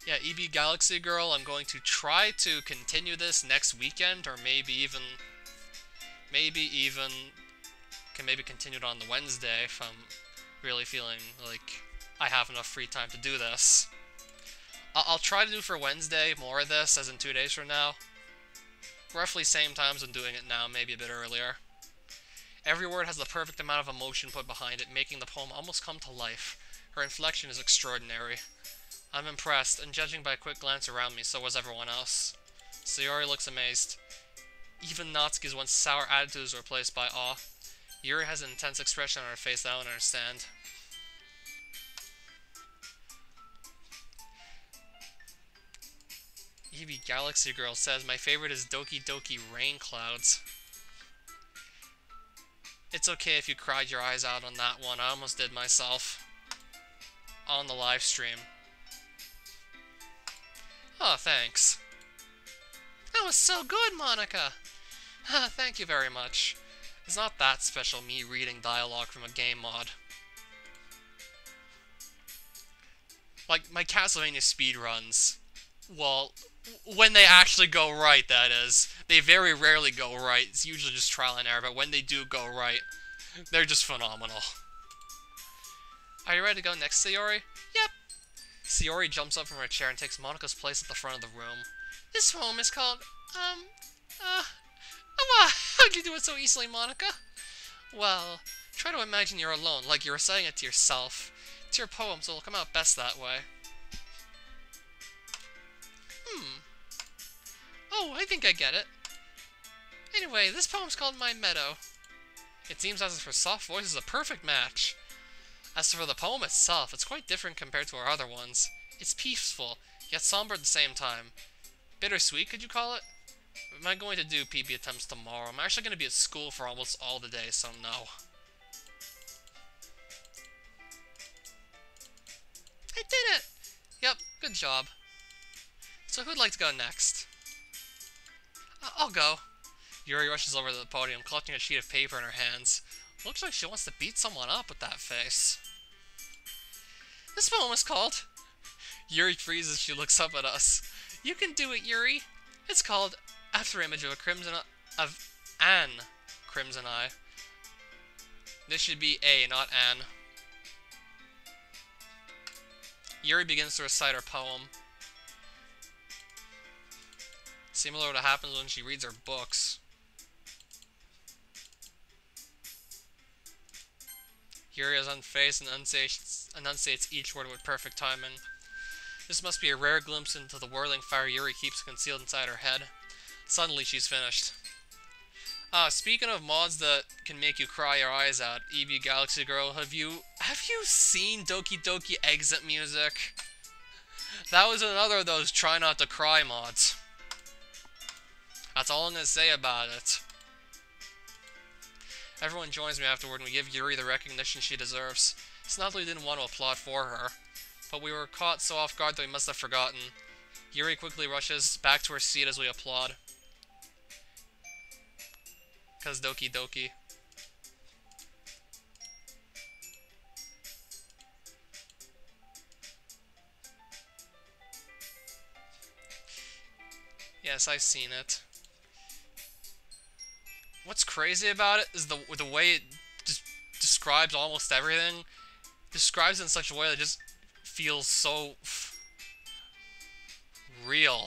Yeah, EB Galaxy Girl, I'm going to try to continue this next weekend, or maybe even can maybe continue it on the Wednesday if I'm really feeling like I have enough free time to do this. I'll try to do for Wednesday more of this, as in 2 days from now. Roughly same time as I'm doing it now, maybe a bit earlier. Every word has the perfect amount of emotion put behind it, making the poem almost come to life. Her inflection is extraordinary. I'm impressed, and judging by a quick glance around me, so was everyone else. Sayori looks amazed. Even Natsuki's once sour attitude is replaced by awe. Yuri has an intense expression on her face that I don't understand. EV Galaxy Girl says, my favorite is Doki Doki Rain Clouds. It's okay if you cried your eyes out on that one. I almost did myself. On the live stream. Oh, thanks. That was so good, Monica! Thank you very much. It's not that special, me reading dialogue from a game mod. Like, my Castlevania speedruns, well, when they actually go right, that is. They very rarely go right. It's usually just trial and error, but when they do go right, they're just phenomenal. Are you ready to go next, Sayori? Yep. Sayori jumps up from her chair and takes Monica's place at the front of the room. This poem is called, how'd you do it so easily, Monica? Well, try to imagine you're alone, like you're reciting it to yourself. It's your poem, so it'll come out best that way. Oh, I think I get it. Anyway, this poem's called My Meadow. It seems as if her soft voice is a perfect match. As for the poem itself, it's quite different compared to our other ones. It's peaceful, yet somber at the same time. Bittersweet, could you call it? Am I going to do PB attempts tomorrow? I'm actually going to be at school for almost all the day, so no. I did it! Yep, good job. So who'd like to go next? I'll go. Yuri rushes over to the podium, collecting a sheet of paper in her hands. Looks like she wants to beat someone up with that face. This poem is called... Yuri freezes as she looks up at us. You can do it, Yuri. It's called After Image of an Crimson Eye. This should be A, not An. Yuri begins to recite her poem. Similar to what happens when she reads her books. Yuri is unfazed and enunciates each word with perfect timing. This must be a rare glimpse into the whirling fire Yuri keeps concealed inside her head. Suddenly, she's finished. Speaking of mods that can make you cry your eyes out, EV Galaxy Girl, have you seen Doki Doki exit music? That was another of those try not to cry mods. That's all I'm gonna say about it. Everyone joins me afterward and we give Yuri the recognition she deserves. It's not that we didn't want to applaud for her, but we were caught so off guard that we must have forgotten. Yuri quickly rushes back to her seat as we applaud. 'Cause Doki Doki. Yes, I've seen it. what's crazy about it is the way it just describes almost everything. Describes it in such a way that just feels so real.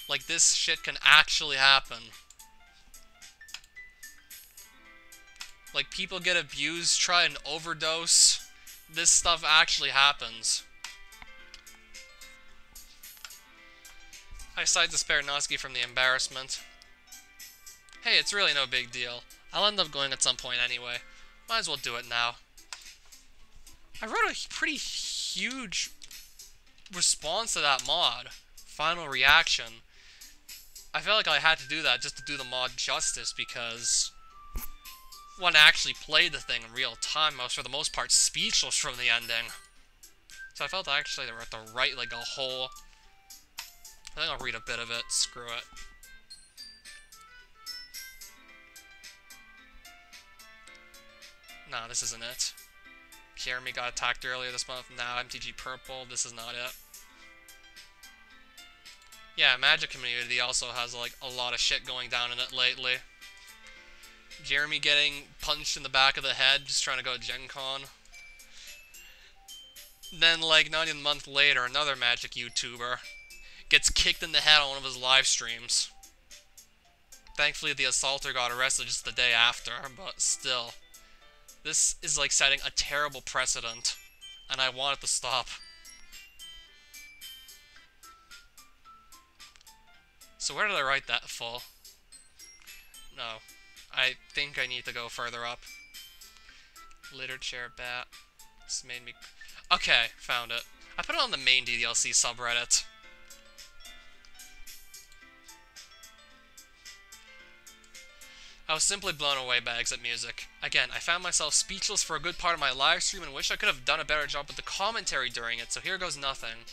Like this shit can actually happen. Like people get abused, try and overdose. This stuff actually happens. I decide to spare Natsuki from the embarrassment. Hey, it's really no big deal. I'll end up going at some point anyway. Might as well do it now. I wrote a pretty huge response to that mod. Final reaction. I felt like I had to do that just to do the mod justice because when I actually played the thing in real time, I was for the most part speechless from the ending. So I felt actually they were at the right, like a whole... I think I'll read a bit of it. Screw it. Nah, this isn't it. Jeremy got attacked earlier this month. Now MTG Purple. This is not it. Yeah, Magic community also has like a lot of shit going down in it lately. Jeremy getting punched in the back of the head just trying to go to Gen Con. Then like not even a month later, another Magic YouTuber gets kicked in the head on one of his live streams. Thankfully the assaulter got arrested just the day after, but still. This is like setting a terrible precedent, and I want it to stop. So where did I write that full? No. I think I need to go further up. Literature, bat. This made me... Okay, found it. I put it on the main DDLC subreddit. I was simply blown away by Exit Music. Again, I found myself speechless for a good part of my live stream and wish I could have done a better job with the commentary during it, so here goes nothing.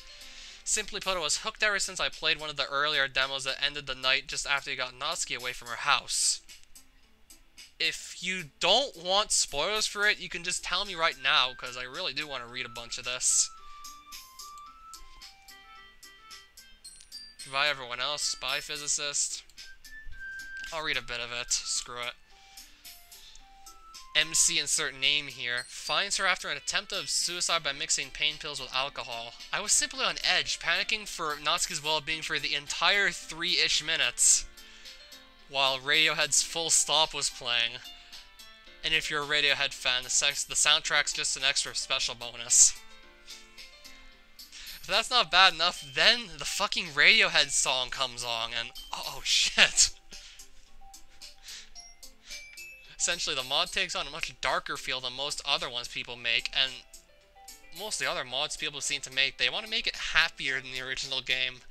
Simply put, I was hooked ever since I played one of the earlier demos that ended the night just after you got Natsuki away from her house. If you don't want spoilers for it, you can just tell me right now, because I really do want to read a bunch of this. Goodbye everyone else, Spy Physicist. I'll read a bit of it. Screw it. MC insert name here. Finds her after an attempt of suicide by mixing pain pills with alcohol. I was simply on edge, panicking for Natsuki's well-being for the entire 3-ish minutes, while Radiohead's Full Stop was playing. And if you're a Radiohead fan, the soundtrack's just an extra special bonus. If that's not bad enough, then the fucking Radiohead song comes on, and oh shit. Essentially, the mod takes on a much darker feel than most other ones people make, and most of the other mods people seem to make, they want to make it happier than the original game.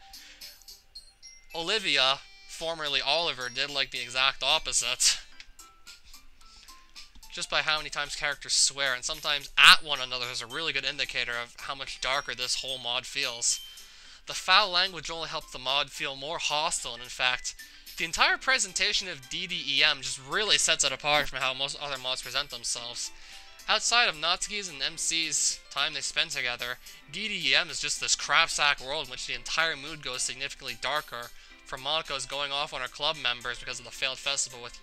Olivia, formerly Oliver, did like the exact opposite. Just by how many times characters swear, and sometimes at one another, is a really good indicator of how much darker this whole mod feels. The foul language only helps the mod feel more hostile, and in fact, the entire presentation of DDEM just really sets it apart from how most other mods present themselves. Outside of Natsuki's and MC's time they spend together, DDEM is just this crapsack world in which the entire mood goes significantly darker, from Monaco's going off on her club members because of the failed festival, with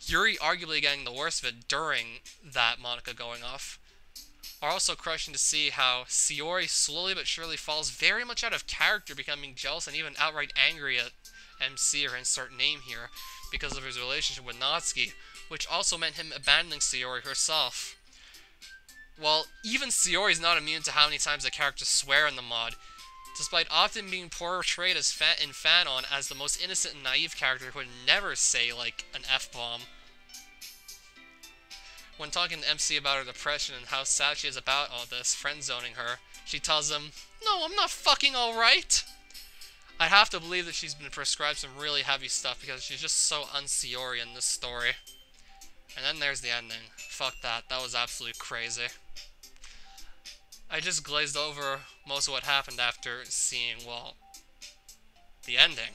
Yuri arguably getting the worst of it during that Monaco going off. Are also crushing to see how Sayori slowly but surely falls very much out of character, becoming jealous and even outright angry at MC, or insert name here, because of his relationship with Natsuki, which also meant him abandoning Sayori herself. Well, even Sayori's not immune to how many times the characters swear in the mod, despite often being portrayed as in Fanon as the most innocent and naive character who would never say, like, an F-bomb. When talking to MC about her depression and how sad she is about all this, friend-zoning her, she tells him, "No, I'm not fucking alright!" I have to believe that she's been prescribed some really heavy stuff because she's just so un-Sayori in this story. And then there's the ending. Fuck that. That was absolutely crazy. I just glazed over most of what happened after seeing, well, the ending.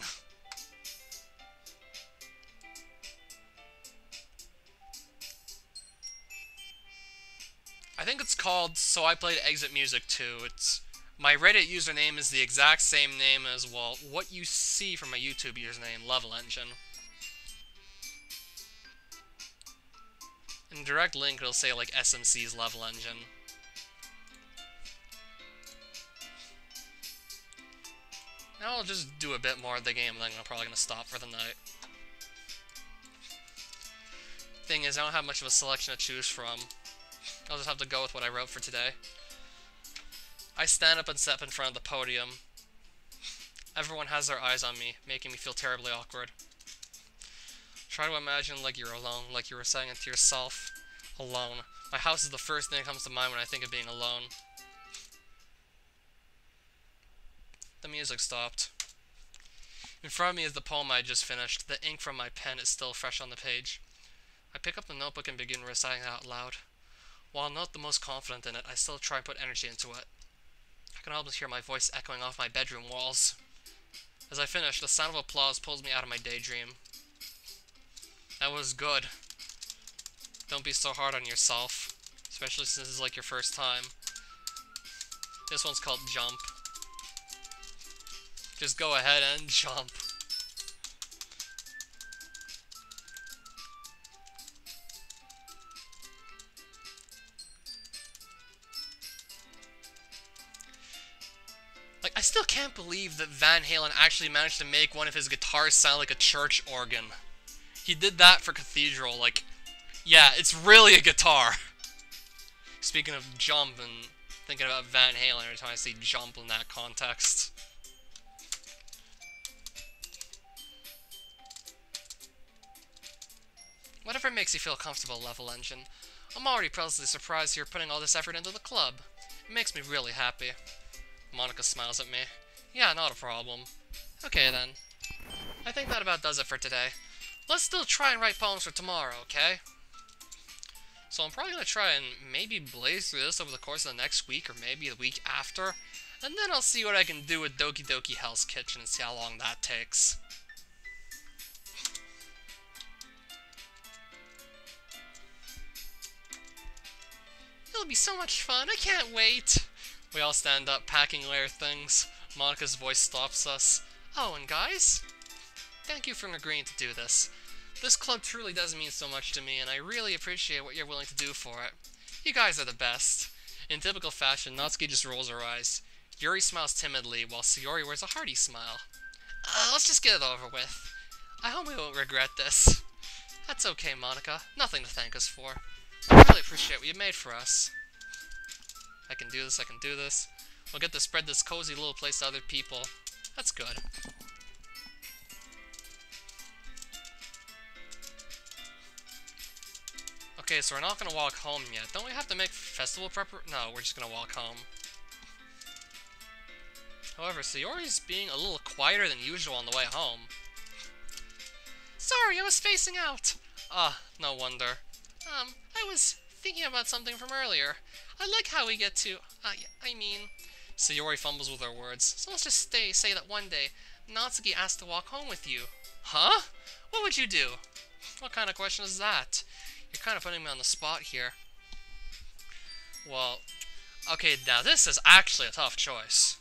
I think it's called So I Played Exit Music 2. My Reddit username is the exact same name as, well, what you see from my YouTube username, Level Engine. In direct link, it'll say, like, SMC's level engine. Now I'll just do a bit more of the game, and then I'm probably gonna stop for the night. Thing is, I don't have much of a selection to choose from. I'll just have to go with what I wrote for today. I stand up and step in front of the podium. Everyone has their eyes on me, making me feel terribly awkward. Try to imagine like you're alone, like you were saying it to yourself. Alone. My house is the first thing that comes to mind when I think of being alone. The music stopped. In front of me is the poem I just finished. The ink from my pen is still fresh on the page. I pick up the notebook and begin reciting it out loud. While not the most confident in it, I still try and put energy into it. I can almost hear my voice echoing off my bedroom walls. As I finish, the sound of applause pulls me out of my daydream. That was good. Don't be so hard on yourself, especially since it's like your first time. This one's called Jump. Just go ahead and jump. Like, I still can't believe that Van Halen actually managed to make one of his guitars sound like a church organ. He did that for Cathedral, like, yeah, it's really a guitar. Speaking of Jump and thinking about Van Halen every time I see Jump in that context. Whatever makes you feel comfortable, Level Engine. I'm already pleasantly surprised you're putting all this effort into the club. It makes me really happy. Monica smiles at me. Yeah, not a problem. Okay then. I think that about does it for today. Let's still try and write poems for tomorrow, okay? So I'm probably going to try and maybe blaze through this over the course of the next week, or maybe the week after. And then I'll see what I can do with Doki Doki Hell's Kitchen and see how long that takes. It'll be so much fun, I can't wait! We all stand up, packing layer things. Monica's voice stops us. Oh, and guys, thank you for agreeing to do this. This club truly does mean so much to me, and I really appreciate what you're willing to do for it. You guys are the best. In typical fashion, Natsuki just rolls her eyes. Yuri smiles timidly, while Sayori wears a hearty smile. Let's just get it over with. I hope we won't regret this. That's okay, Monica. Nothing to thank us for. I really appreciate what you made for us. I can do this, I can do this. We'll get to spread this cozy little place to other people. That's good. Okay, so we're not gonna walk home yet. Don't we have to make festival prepar- No, we're just gonna walk home. However, Sayori's being a little quieter than usual on the way home. Sorry, I was spacing out! No wonder. I was thinking about something from earlier. I like how we get to, Sayori fumbles with her words. So let's just say that one day, Natsuki asked to walk home with you. Huh? What would you do? What kind of question is that? You're kind of putting me on the spot here. Well, okay, now this is actually a tough choice.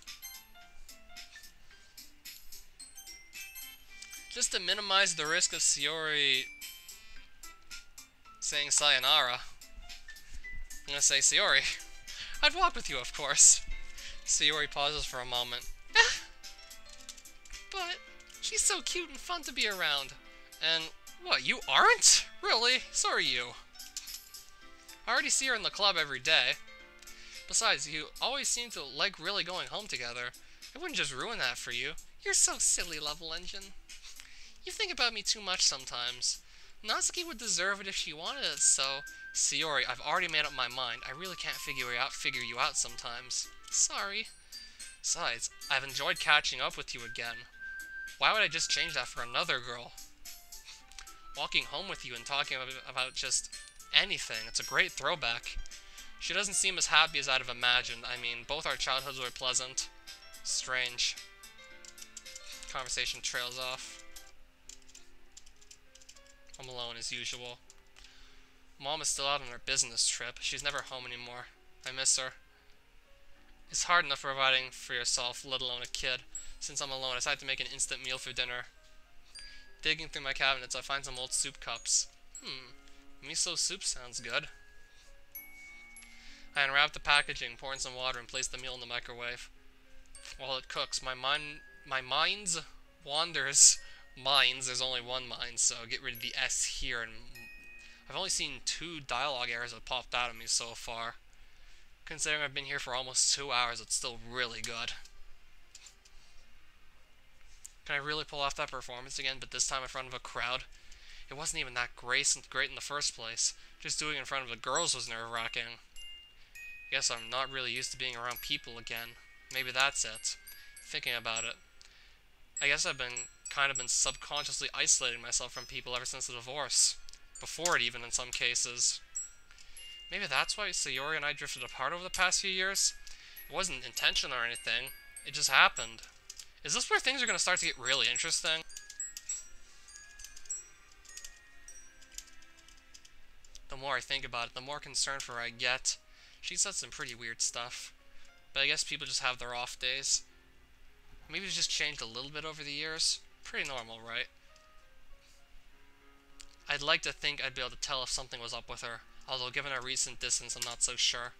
Just to minimize the risk of Sayori saying sayonara, I'm gonna say Sayori. I'd walk with you, of course. Sayori pauses for a moment. But she's so cute and fun to be around. And what, you aren't? Really? So are you. I already see her in the club every day. Besides, you always seem to like really going home together. I wouldn't just ruin that for you. You're so silly, Level Engine. You think about me too much sometimes. Natsuki would deserve it if she wanted it, so... Sayori, I've already made up my mind. I really can't figure you out sometimes. Sorry. Besides, I've enjoyed catching up with you again. Why would I just change that for another girl? Walking home with you and talking about just anything. It's a great throwback. She doesn't seem as happy as I'd have imagined. I mean, both our childhoods were pleasant. Strange. Conversation trails off. I'm alone as usual. Mom is still out on her business trip. She's never home anymore. I miss her. It's hard enough providing for yourself, let alone a kid. Since I'm alone, I decided to make an instant meal for dinner. Digging through my cabinets, I find some old soup cups. Miso soup sounds good. I unwrap the packaging, pour in some water, and place the meal in the microwave. While it cooks, my mind's wanders. Minds, there's only one mind, so get rid of the S here. And I've only seen 2 dialogue errors that popped out of me so far. Considering I've been here for almost 2 hours, it's still really good. Can I really pull off that performance again, but this time in front of a crowd? It wasn't even that great in the first place. Just doing it in front of the girls was nerve-wracking. Guess I'm not really used to being around people again. Maybe that's it. Thinking about it. I guess I've kind of been subconsciously isolating myself from people ever since the divorce. Before it even, in some cases. Maybe that's why Sayori and I drifted apart over the past few years? It wasn't intentional or anything. It just happened. Is this where things are going to start to get really interesting? The more I think about it, the more concerned for her I get. She said some pretty weird stuff. But I guess people just have their off days. Maybe it's just changed a little bit over the years. Pretty normal, right? I'd like to think I'd be able to tell if something was up with her, although given our recent distance, I'm not so sure.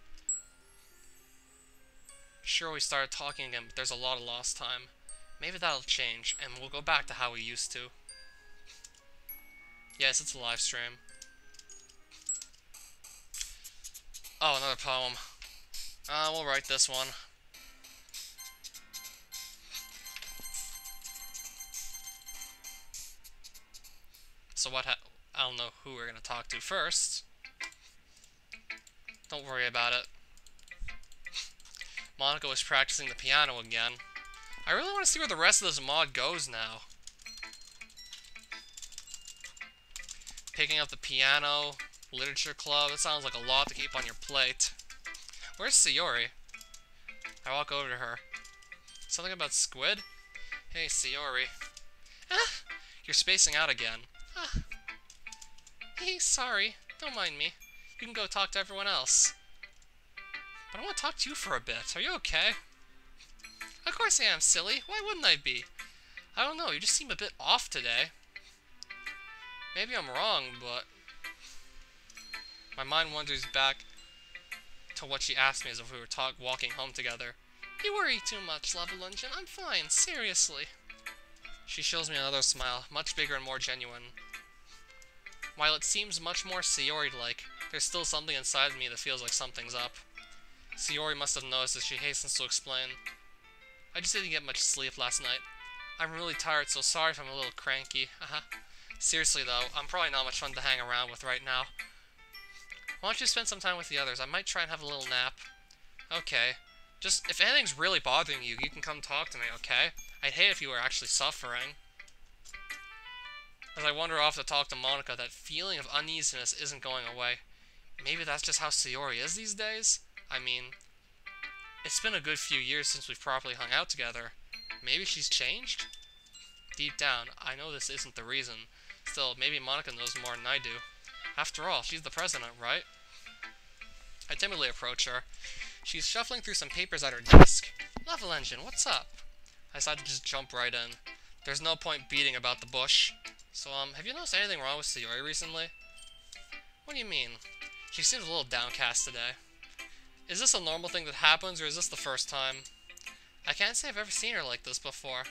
Sure, we started talking again, but there's a lot of lost time. Maybe that'll change, and we'll go back to how we used to. Yes, it's a live stream. Oh, another poem. We'll write this one. So I don't know who we're gonna talk to first. Don't worry about it. Monica was practicing the piano again. I really want to see where the rest of this mod goes now. Picking up the piano, literature club, that sounds like a lot to keep on your plate. Where's Sayori? I walk over to her. Something about squid? Hey, Sayori. Ah, you're spacing out again. Ah. Hey, sorry. Don't mind me. You can go talk to everyone else. But I want to talk to you for a bit. Are you okay? Of course I am, silly. Why wouldn't I be? I don't know, you just seem a bit off today. Maybe I'm wrong, but... My mind wanders back to what she asked me as if we were walking home together. You worry too much, Level Engine. I'm fine, seriously. She shows me another smile, much bigger and more genuine. While it seems much more Sayori-like, there's still something inside of me that feels like something's up. Sayori must have noticed as she hastens to explain. I just didn't get much sleep last night. I'm really tired, so sorry if I'm a little cranky. Seriously though, I'm probably not much fun to hang around with right now. Why don't you spend some time with the others? I might try and have a little nap. Okay. Just, if anything's really bothering you, you can come talk to me, okay? I'd hate if you were actually suffering. As I wander off to talk to Monica, that feeling of uneasiness isn't going away. Maybe that's just how Sayori is these days? I mean, it's been a good few years since we've properly hung out together. Maybe she's changed? Deep down, I know this isn't the reason. Still, maybe Monica knows more than I do. After all, she's the president, right? I timidly approach her. She's shuffling through some papers at her desk. Level Engine, what's up? I decide to just jump right in. There's no point beating about the bush. So, have you noticed anything wrong with Sayori recently? What do you mean? She seems a little downcast today. Is this a normal thing that happens, or is this the first time? I can't say I've ever seen her like this before.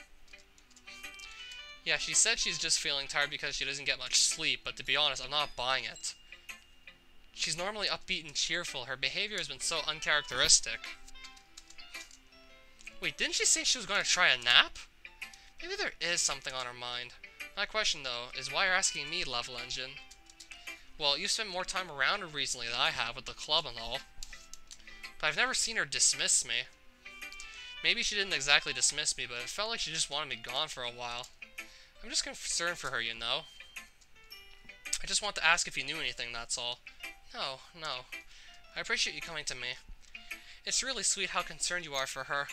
Yeah, she said she's just feeling tired because she doesn't get much sleep, but to be honest, I'm not buying it. She's normally upbeat and cheerful. Her behavior has been so uncharacteristic. Wait, didn't she say she was going to try a nap? Maybe there is something on her mind. My question, though, is why you're asking me, Level Engine? Well, you spent more time around her recently than I have with the club and all. But I've never seen her dismiss me. Maybe she didn't exactly dismiss me, but it felt like she just wanted me gone for a while. I'm just concerned for her, you know? I just want to ask if you knew anything, that's all. No. I appreciate you coming to me. It's really sweet how concerned you are for her.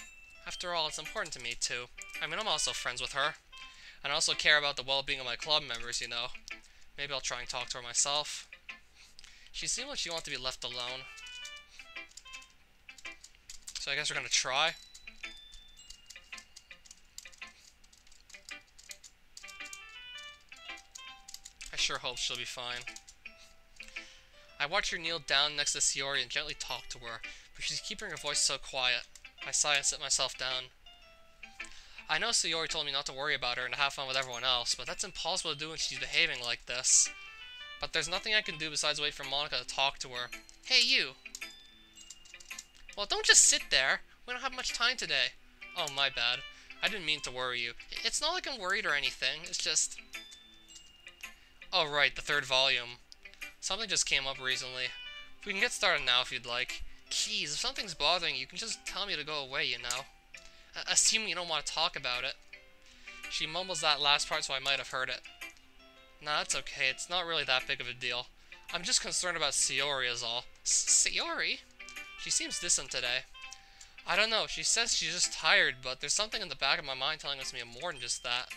After all, it's important to me, too. I mean, I'm also friends with her. And I also care about the well-being of my club members, you know. Maybe I'll try and talk to her myself. She seemed like she wanted to be left alone. So I guess we're gonna try. I sure hope she'll be fine. I watch her kneel down next to Sayori and gently talk to her, but she's keeping her voice so quiet. I sigh and sit myself down. I know Sayori told me not to worry about her and to have fun with everyone else, but that's impossible to do when she's behaving like this. But there's nothing I can do besides wait for Monica to talk to her. Hey, you! Well, don't just sit there. We don't have much time today. Oh, my bad. I didn't mean to worry you. It's not like I'm worried or anything. It's just... Oh, right, the third volume. Something just came up recently. We can get started now if you'd like. Jeez, if something's bothering you, you can just tell me to go away, you know. Assuming you don't want to talk about it. She mumbles that last part, so I might have heard it. Nah, that's okay. It's not really that big of a deal. I'm just concerned about Sayori is all. Sayori? She seems distant today. I don't know. She says she's just tired, but there's something in the back of my mind telling us me more than just that.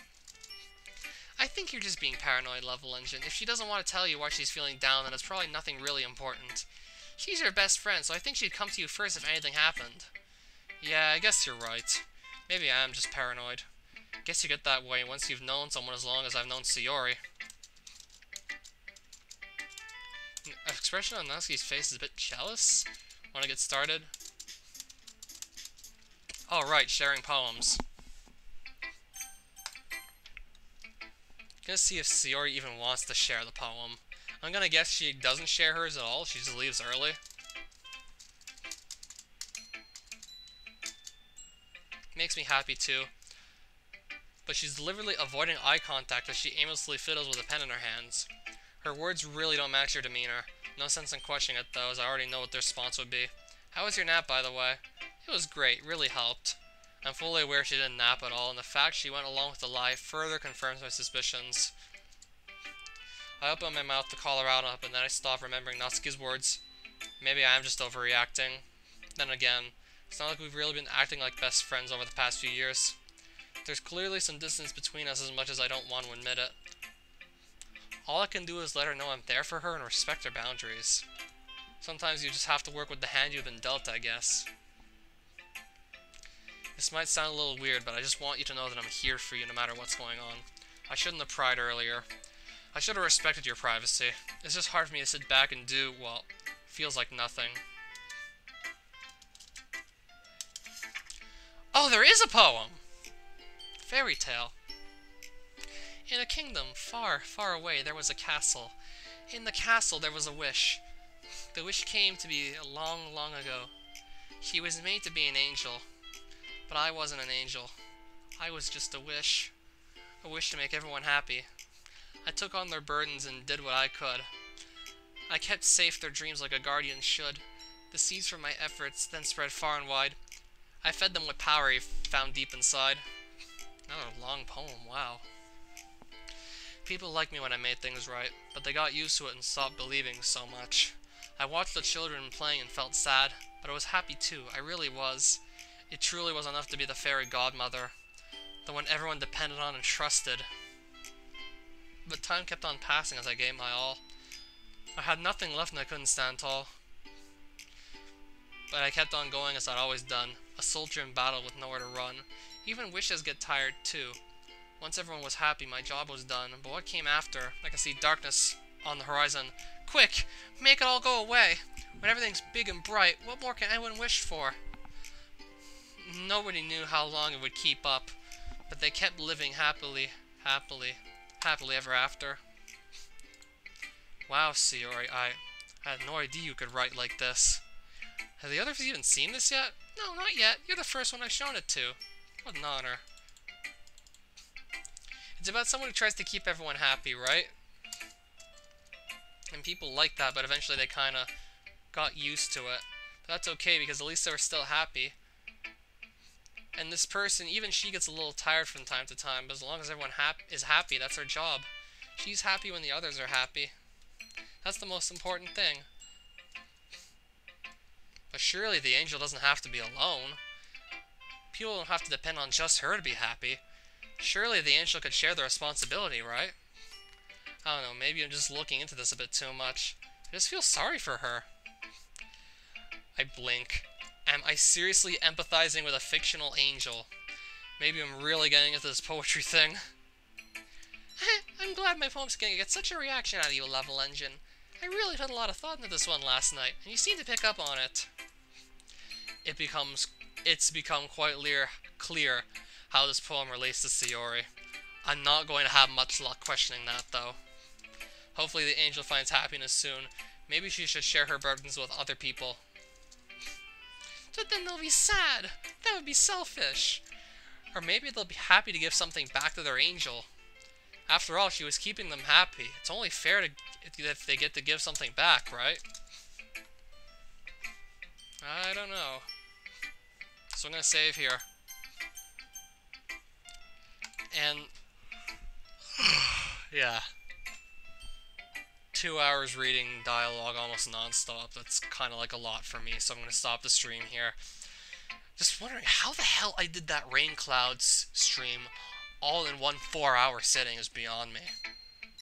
I think you're just being paranoid, Level Engine. If she doesn't want to tell you why she's feeling down, then it's probably nothing really important. She's your best friend, so I think she'd come to you first if anything happened. Yeah, I guess you're right. Maybe I am just paranoid. Guess you get that way once you've known someone as long as I've known Sayori. The expression on Natsuki's face is a bit jealous. Want to get started? Oh, right, sharing poems. Gonna see if Sayori even wants to share the poem. I'm gonna guess she doesn't share hers at all. She just leaves early. Makes me happy too. But she's deliberately avoiding eye contact as she aimlessly fiddles with a pen in her hands. Her words really don't match her demeanor. No sense in questioning it though, as I already know what their response would be. How was your nap, by the way? It was great, really helped. I'm fully aware she didn't nap at all, and the fact she went along with the lie further confirms my suspicions. I open my mouth to call her out on it, but then I stop remembering Natsuki's words. Maybe I am just overreacting. Then again, it's not like we've really been acting like best friends over the past few years. There's clearly some distance between us as much as I don't want to admit it. All I can do is let her know I'm there for her and respect her boundaries. Sometimes you just have to work with the hand you've been dealt, I guess. This might sound a little weird, but I just want you to know that I'm here for you no matter what's going on. I shouldn't have pried earlier. I should have respected your privacy. It's just hard for me to sit back and do, well, feels like nothing. Oh, there is a poem! Fairy tale. In a kingdom far, far away, there was a castle. In the castle, there was a wish. The wish came to be long, long ago. She was made to be an angel. But I wasn't an angel. I was just a wish. A wish to make everyone happy. I took on their burdens and did what I could. I kept safe their dreams like a guardian should. The seeds from my efforts then spread far and wide. I fed them with power I found deep inside. Another long poem, wow. People liked me when I made things right, but they got used to it and stopped believing so much. I watched the children playing and felt sad, but I was happy too. I really was. It truly was enough to be the fairy godmother, the one everyone depended on and trusted. But time kept on passing as I gave my all. I had nothing left and I couldn't stand tall. But I kept on going as I'd always done, a soldier in battle with nowhere to run. Even wishes get tired too. Once everyone was happy, my job was done. But what came after? I could see darkness on the horizon. Quick! Make it all go away! When everything's big and bright, what more can anyone wish for? Nobody knew how long it would keep up, but they kept living happily ever after. Wow, Sayori, I had no idea you could write like this. Have the others even seen this yet? No, not yet. You're the first one I've shown it to. What an honor. It's about someone who tries to keep everyone happy, right? And people like that, but eventually they kinda got used to it. But that's okay, because at least they were still happy. And this person, even she gets a little tired from time to time, but as long as everyone is happy, that's her job. She's happy when the others are happy. That's the most important thing. But surely the angel doesn't have to be alone. People don't have to depend on just her to be happy. Surely the angel could share the responsibility, right? I don't know, maybe I'm just looking into this a bit too much. I just feel sorry for her. I blink. Am I seriously empathizing with a fictional angel? Maybe I'm really getting into this poetry thing. I'm glad my poem's gonna get such a reaction out of you, Level Engine. I really put a lot of thought into this one last night, and you seem to pick up on it. It's become quite clear how this poem relates to Sayori. I'm not going to have much luck questioning that, though. Hopefully the angel finds happiness soon. Maybe she should share her burdens with other people. But then they'll be sad. That would be selfish. Or maybe they'll be happy to give something back to their angel. After all, she was keeping them happy. It's only fair if they get to give something back, right? I don't know. So I'm gonna save here. And yeah. 2 hours reading dialogue almost non-stop. That's kind of like a lot for me, so I'm going to stop the stream here. Just wondering how the hell I did that Rain Clouds stream all in one 4-hour sitting is beyond me.